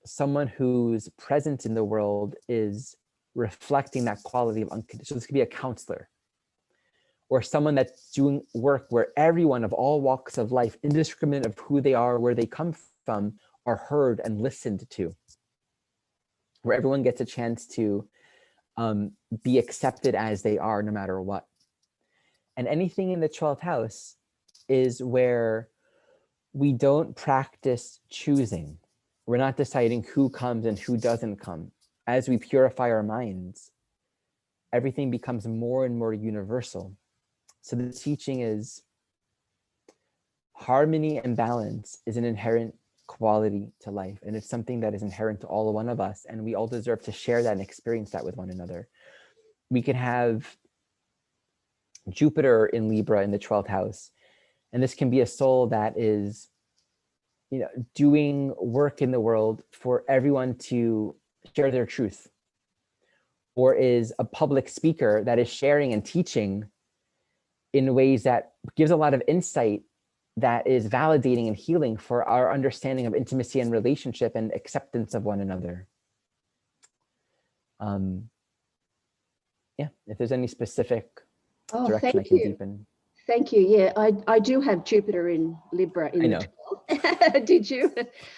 someone whose presence in the world is reflecting that quality of unconditional. So this could be a counselor or someone that's doing work where everyone of all walks of life, indiscriminate of who they are, where they come from, are heard and listened to, where everyone gets a chance to be accepted as they are, no matter what. And anything in the 12th house is where we don't practice choosing. We're not deciding who comes and who doesn't come. As we purify our minds, everything becomes more and more universal. So the teaching is harmony and balance is an inherent quality to life. And it's something that is inherent to all one of us. And we all deserve to share that and experience that with one another. We can have Jupiter in Libra in the 12th house. And this can be a soul that is, you know, doing work in the world for everyone to share their truth, or is a public speaker that is sharing and teaching in ways that gives a lot of insight that is validating and healing for our understanding of intimacy and relationship and acceptance of one another. Yeah, if there's any specific direction I can deepen. Thank you. Yeah, I do have Jupiter in Libra in I the know. 12th. Did you?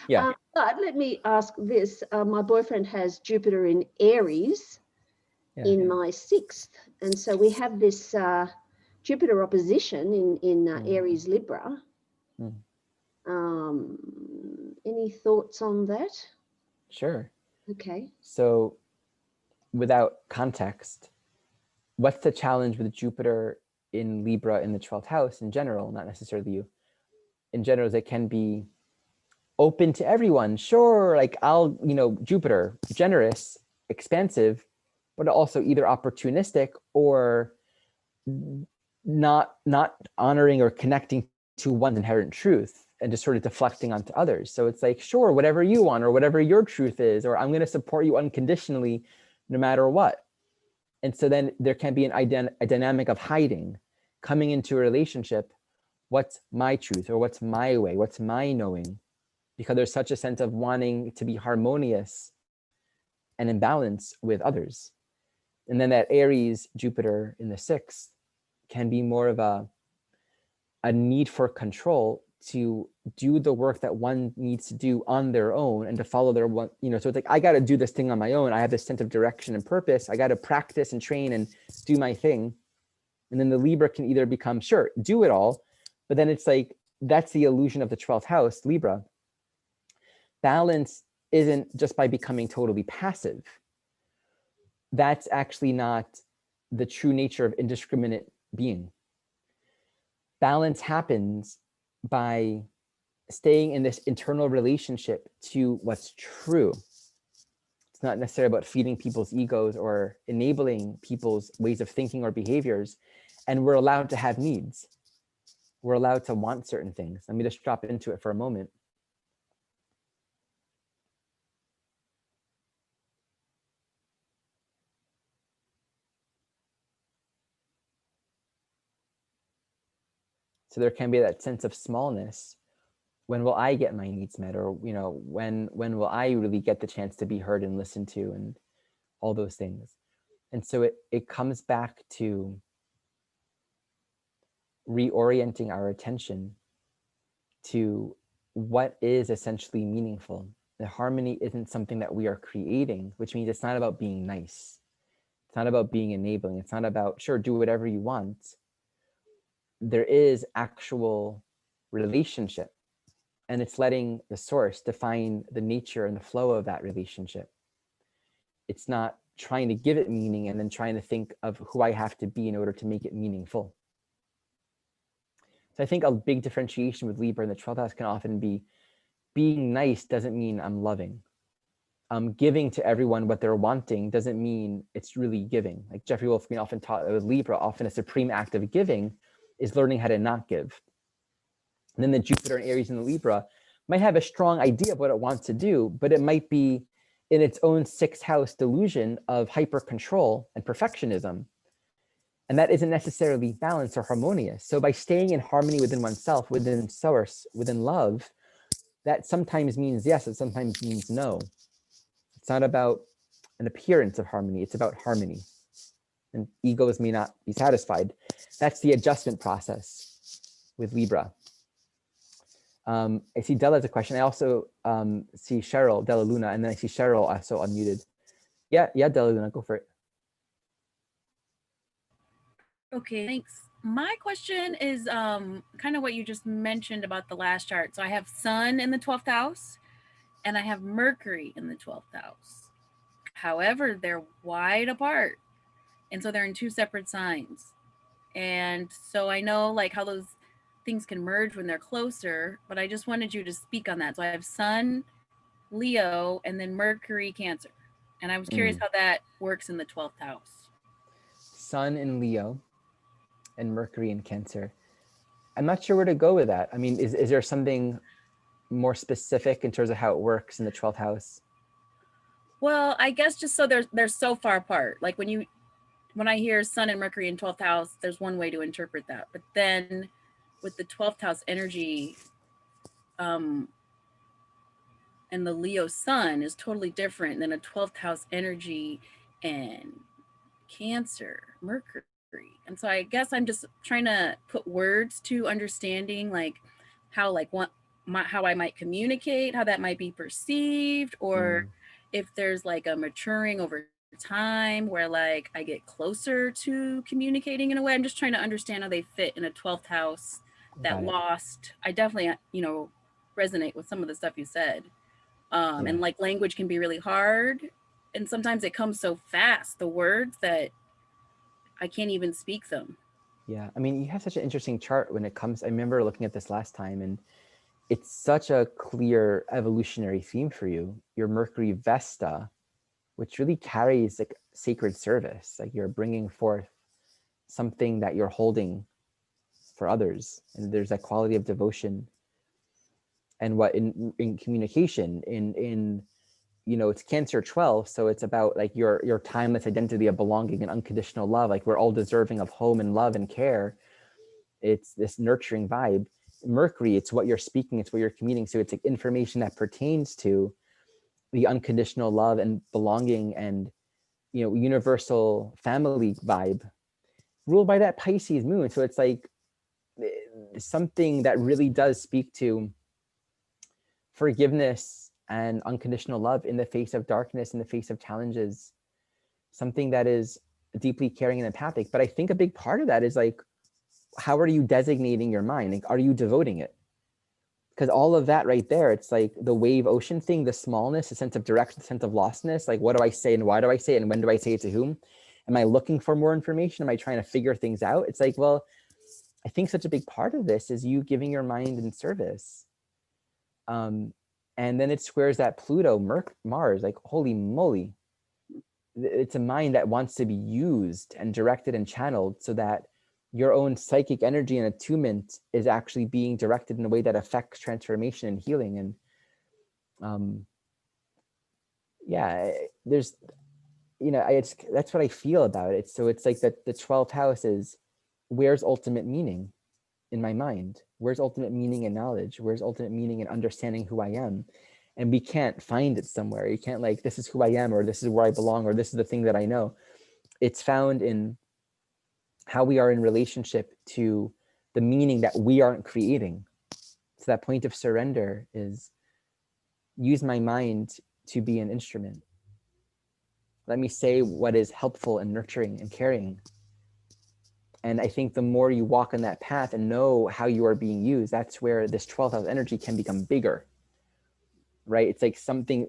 Yeah. But let me ask this. My boyfriend has Jupiter in Aries Yeah. in my 6th. And so we have this Jupiter opposition in Aries Libra. Mm. Any thoughts on that? Sure. Okay. So without context, what's the challenge with Jupiter in Libra in the 12th house in general, not necessarily you? In general, it can be open to everyone. Sure, like Jupiter, generous, expansive, but also either opportunistic or not honoring or connecting to one's inherent truth and just sort of deflecting onto others. So it's like, sure, whatever you want or whatever your truth is, or I'm going to support you unconditionally no matter what. And so then there can be a dynamic of hiding, coming into a relationship. What's my truth, or what's my way? What's my knowing? Because there's such a sense of wanting to be harmonious and in balance with others. And then that Aries Jupiter in the 6th can be more of a need for control to do the work that one needs to do on their own and to follow their one, so it's like, I got to do this thing on my own. I have this sense of direction and purpose. I got to practice and train and do my thing. And then the Libra can either become, sure, do it all, but then it's like, that's the illusion of the 12th house, Libra. Balance isn't just by becoming totally passive. That's actually not the true nature of indiscriminate being. Balance happens by staying in this internal relationship to what's true. It's not necessarily about feeding people's egos or enabling people's ways of thinking or behaviors. And we're allowed to have needs. We're allowed to want certain things. Let me just drop into it for a moment. So there can be that sense of smallness. When will I get my needs met? Or, when will I really get the chance to be heard and listened to, and all those things? And so it comes back to reorienting our attention to what is essentially meaningful. The harmony isn't something that we are creating, which means it's not about being nice. It's not about being enabling. It's not about, sure, do whatever you want. There is actual relationship, and it's letting the source define the nature and the flow of that relationship. It's not trying to give it meaning and then trying to think of who I have to be in order to make it meaningful. So I think a big differentiation with Libra in the 12th house can often be, being nice doesn't mean I'm loving. Giving to everyone what they're wanting doesn't mean it's really giving. Like Jeffrey Wolfe often taught with Libra, often a supreme act of giving is learning how to not give. And then the Jupiter and Aries in the Libra might have a strong idea of what it wants to do, but it might be in its own 6th house delusion of hyper control and perfectionism. And that isn't necessarily balanced or harmonious. So by staying in harmony within oneself, within source, within love, that sometimes means yes, it sometimes means no. It's not about an appearance of harmony, it's about harmony. And egos may not be satisfied. That's the adjustment process with Libra. I see Della has a question. I also see Cheryl, Della Luna, and then I see Cheryl also unmuted. Yeah, Della Luna, go for it. Okay, thanks. My question is kind of what you just mentioned about the last chart. So I have Sun in the 12th house and I have Mercury in the 12th house. However, they're wide apart. And so they're in 2 separate signs. And so I know like how those things can merge when they're closer, but I just wanted you to speak on that. So I have Sun, Leo, and then Mercury, Cancer. And I was curious how that works in the 12th house. Sun in Leo and Mercury in Cancer. I'm not sure where to go with that. I mean, is there something more specific in terms of how it works in the 12th house? Well, I guess just so they're so far apart. Like when I hear Sun and Mercury in 12th house, there's one way to interpret that. But then with the 12th house energy, and the Leo Sun is totally different than a 12th house energy and Cancer Mercury. And so I guess I'm just trying to put words to understanding like how like how I might communicate, how that might be perceived, or if there's like a maturing over time where like I get closer to communicating in a way. I'm just trying to understand how they fit in a 12th house, that lost. I definitely, resonate with some of the stuff you said. And like language can be really hard. And sometimes it comes so fast, the words, that I can't even speak them. Yeah, I mean, you have such an interesting chart when it comes. I remember looking at this last time, and it's such a clear evolutionary theme for you. Your Mercury Vesta, which really carries like sacred service, like you're bringing forth something that you're holding for others, and there's that quality of devotion. And what in communication, in it's Cancer 12, so it's about like your timeless identity of belonging and unconditional love. Like we're all deserving of home and love and care. It's this nurturing vibe. Mercury, it's what you're speaking, it's what you're communicating. So it's like information that pertains to the unconditional love and belonging and universal family vibe, ruled by that Pisces moon. So it's like something that really does speak to forgiveness and unconditional love in the face of darkness, in the face of challenges, something that is deeply caring and empathic. But I think a big part of that is like, how are you designating your mind? Like, are you devoting it? Because all of that right there, it's like the wave ocean thing, the smallness, the sense of direction, the sense of lostness. Like, what do I say and why do I say it and when do I say it to whom? Am I looking for more information? Am I trying to figure things out? It's like, well, I think such a big part of this is you giving your mind in service. And then it squares that Pluto, Mars, like, holy moly. It's a mind that wants to be used and directed and channeled so that your own psychic energy and attunement is actually being directed in a way that affects transformation and healing. And there's, that's what I feel about it. So it's like that the 12th house is, where's ultimate meaning in my mind? Where's ultimate meaning and knowledge? Where's ultimate meaning and understanding who I am? And we can't find it somewhere. You can't like, this is who I am, or this is where I belong, or this is the thing that I know. It's found in how we are in relationship to the meaning that we aren't creating. So that point of surrender is, use my mind to be an instrument. Let me say what is helpful and nurturing and caring. And I think the more you walk on that path and know how you are being used, that's where this 12th house energy can become bigger, right? It's like something,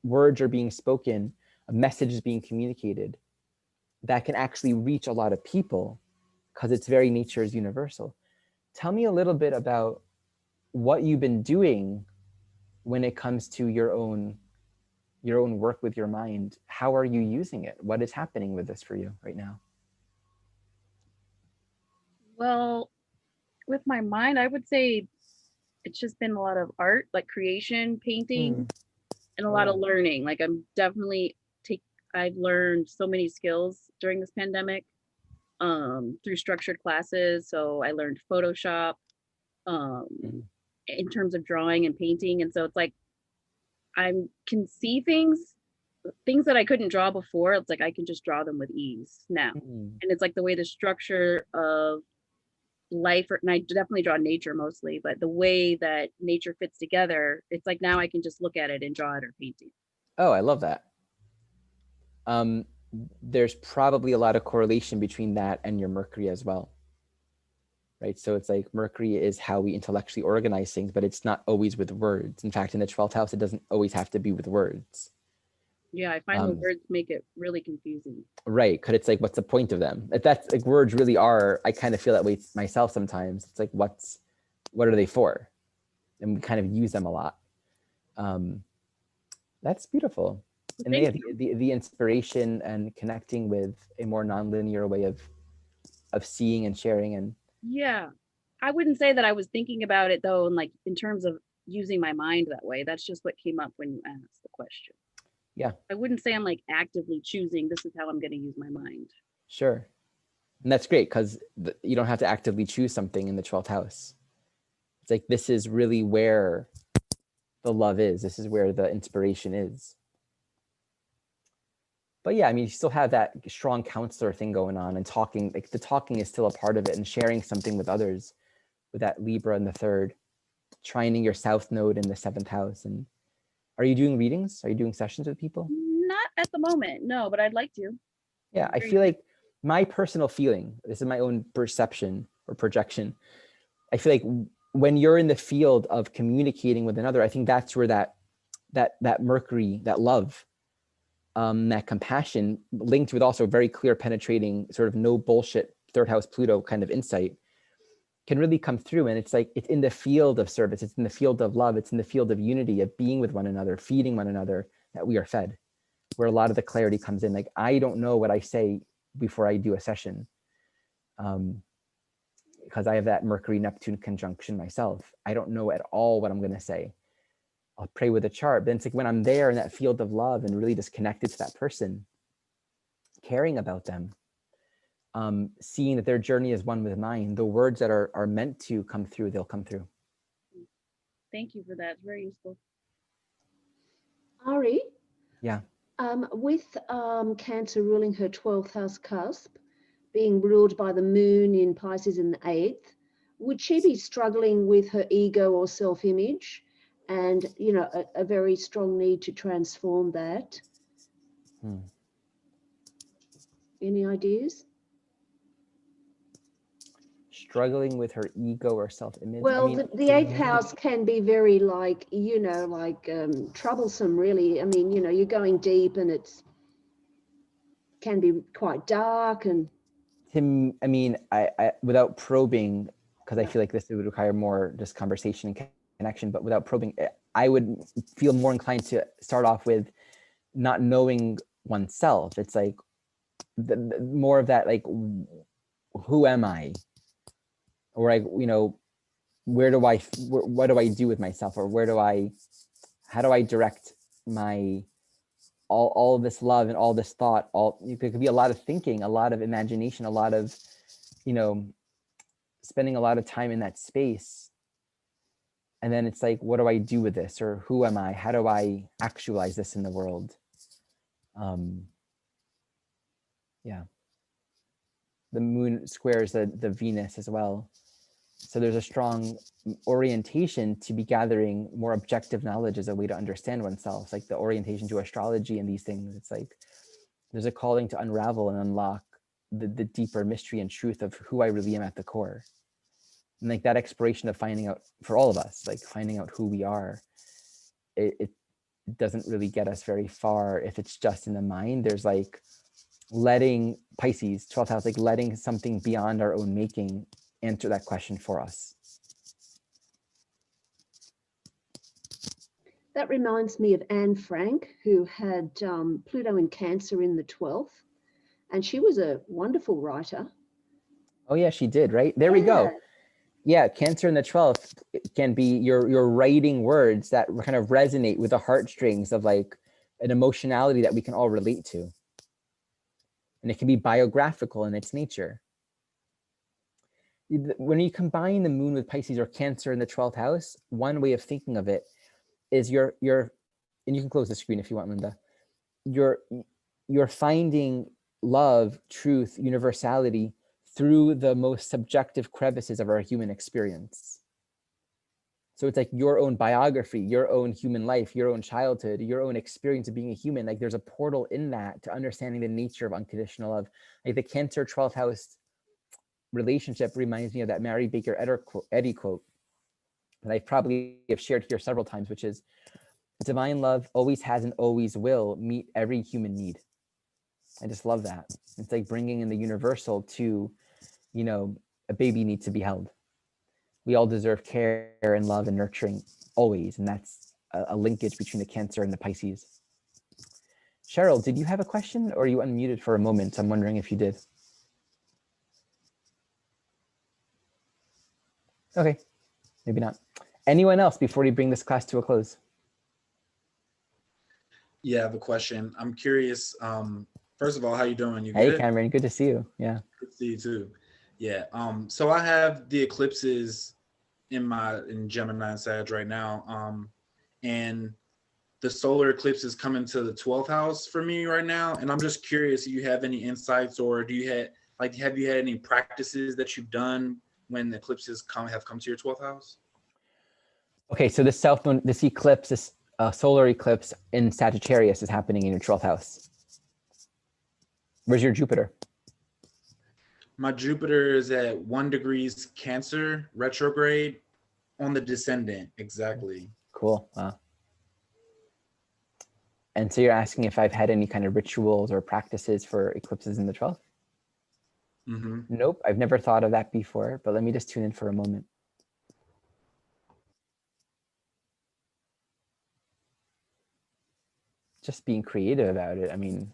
words are being spoken, a message is being communicated that can actually reach a lot of people because its very nature is universal. Tell me a little bit about what you've been doing when it comes to your own work with your mind. How are you using it? What is happening with this for you right now? Well, with my mind, I would say it's just been a lot of art, like creation, painting, and a lot of learning. Like I've learned so many skills during this pandemic through structured classes. So I learned Photoshop in terms of drawing and painting. And so it's like I can see things that I couldn't draw before. It's like I can just draw them with ease now. And it's like the way the structure of life, and I definitely draw nature mostly, but the way that nature fits together, it's like now I can just look at it and draw it or paint it. Oh, I love that. There's probably a lot of correlation between that and your Mercury as well, right? So it's like Mercury is how we intellectually organize things, but it's not always with words. In fact, in the 12th house, it doesn't always have to be with words. Yeah, I find the words make it really confusing. Right, because it's like, what's the point of them? If that's like, words really are, I kind of feel that way myself sometimes. It's like, what are they for? And we kind of use them a lot. That's beautiful. And the inspiration and connecting with a more nonlinear way of seeing and sharing. And yeah, I wouldn't say that I was thinking about it though, and like in terms of using my mind that way. That's just what came up when you asked the question. Yeah, I wouldn't say I'm like actively choosing this is how I'm going to use my mind. Sure. And that's great because you don't have to actively choose something in the 12th house. It's like, this is really where the love is. This is where the inspiration is. But yeah, I mean, you still have that strong counselor thing going on, and talking, like the talking is still a part of it, and sharing something with others with that Libra in the third, trining your South Node in the 7th house. And are you doing readings? Are you doing sessions with people? Not at the moment, no, but I'd like to. Yeah, I feel like my personal feeling, this is my own perception or projection, I feel like when you're in the field of communicating with another, I think that's where that Mercury, that love, that compassion, linked with also very clear, penetrating, sort of no bullshit 3rd house Pluto kind of insight, can really come through. And it's like, it's in the field of service, it's in the field of love, it's in the field of unity, of being with one another, feeding one another, that we are fed, where a lot of the clarity comes in. Like, I don't know what I say before I do a session, because I have that Mercury Neptune conjunction myself. I don't know at all what I'm going to say. I'll pray with a chart, but it's like when I'm there in that field of love and really just connected to that person, caring about them, seeing that their journey is one with mine, the words that are meant to come through, they'll come through. Thank you for that. It's very useful. Ari? Yeah. With Cancer ruling her 12th house cusp, being ruled by the moon in Pisces in the 8th, would she be struggling with her ego or self-image, and, you know, a very strong need to transform that? Any ideas? Struggling with her ego or self-image? Well, I mean, the 8th house can be very, like, you know, like troublesome, really. I mean, you know, you're going deep, and it's can be quite dark. And I mean, I without probing, because I feel like this would require more just conversation and connection, but without probing, I would feel more inclined to start off with not knowing oneself. It's like more of that, like, who am I? Or, like, you know, what do I do with myself? Or how do I direct my, all of this love and all this thought, there could be a lot of thinking, a lot of imagination, a lot of, you know, spending a lot of time in that space. And then it's like, what do I do with this? Or who am I? How do I actualize this in the world? Yeah. The moon squares the Venus as well. So there's a strong orientation to be gathering more objective knowledge as a way to understand oneself, like the orientation to astrology and these things. It's like there's a calling to unravel and unlock the deeper mystery and truth of who I really am at the core. And like that exploration of finding out, for all of us, like finding out who we are, it doesn't really get us very far if it's just in the mind. There's like letting Pisces, 12th house, like letting something beyond our own making answer that question for us. that reminds me of Anne Frank, who had Pluto in Cancer in the 12th, and she was a wonderful writer. Oh yeah, she did, right? There we go. Yeah, Cancer in the 12th can be you're writing words that kind of resonate with the heartstrings of like an emotionality that we can all relate to. And it can be biographical in its nature. When you combine the moon with Pisces or Cancer in the 12th house, one way of thinking of it is you're and you can close the screen if you want, Linda. You're finding love, truth, universality through the most subjective crevices of our human experience. So it's like your own biography, your own human life, your own childhood, your own experience of being a human. Like there's a portal in that to understanding the nature of unconditional love. Like the Cancer 12th house relationship reminds me of that Mary Baker Eddy quote that I probably have shared here several times, which is, divine love always has and always will meet every human need. I just love that. It's like bringing in the universal to, you know, a baby needs to be held. We all deserve care and love and nurturing always. And that's a linkage between the Cancer and the Pisces. Cheryl, did you have a question, or are you unmuted for a moment? I'm wondering if you did. Okay, maybe not. Anyone else before we bring this class to a close? Yeah, I have a question. I'm curious. First of all, how you doing? You Hey, good? Cameron, good to see you. Yeah. Good to see you too. Yeah. So I have the eclipses in Gemini and Sag right now. And the solar eclipse is coming to the 12th house for me right now, and I'm just curious if you have any insights, or have you had any practices that you've done when the eclipses have come to your 12th house? Okay, so this eclipse, this solar eclipse in Sagittarius is happening in your 12th house. Where's your Jupiter? My Jupiter is at 1 degrees Cancer retrograde on the descendant, exactly. Cool. Wow. And so you're asking if I've had any kind of rituals or practices for eclipses in the 12th? Mm-hmm. Nope, I've never thought of that before, but let me just tune in for a moment. Just being creative about it. I mean,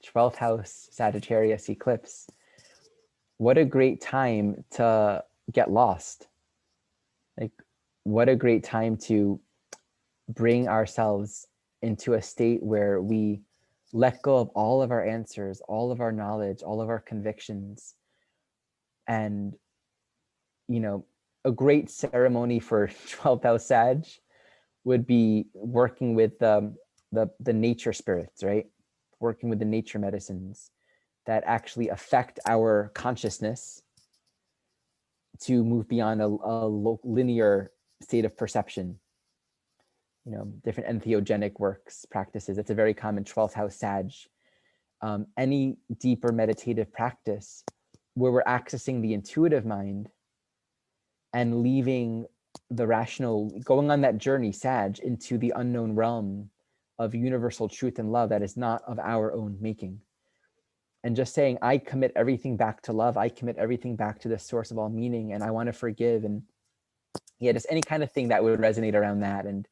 12th house Sagittarius eclipse. What a great time to get lost. Like, what a great time to bring ourselves into a state where we let go of all of our answers, all of our knowledge, all of our convictions. And, you know, a great ceremony for 12th house Sag would be working with the nature spirits, right? Working with the nature medicines that actually affect our consciousness to move beyond a linear state of perception. You know, different entheogenic works, practices. It's a very common 12th house Sag. Any deeper meditative practice where we're accessing the intuitive mind and leaving the rational, going on that journey, Sag, into the unknown realm of universal truth and love that is not of our own making. And just saying, I commit everything back to love. I commit everything back to the source of all meaning, and I want to forgive. And yeah, just any kind of thing that would resonate around that. And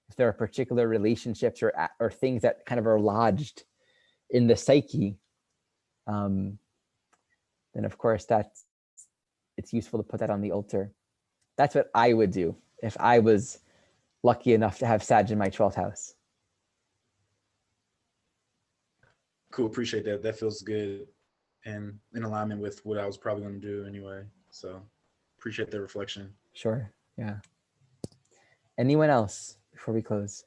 if there are particular relationships or things that kind of are lodged in the psyche, then of course it's useful to put that on the altar. That's what I would do if I was lucky enough to have Sag in my 12th house. Cool, appreciate that. That feels good and in alignment with what I was probably going to do anyway. So appreciate the reflection. Sure, yeah. Anyone else before we close?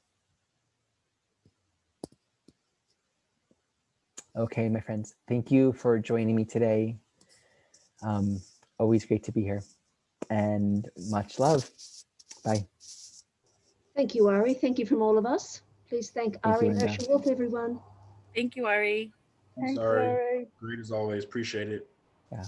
Okay, my friends, thank you for joining me today. Always great to be here, and much love. Bye. Thank you, Ari. Thank you from all of us. Please thank Thank you, Ari Linda. Moshe Wolfe, everyone. Thank you, Ari. I'm sorry. Great as always. Appreciate it. Yeah.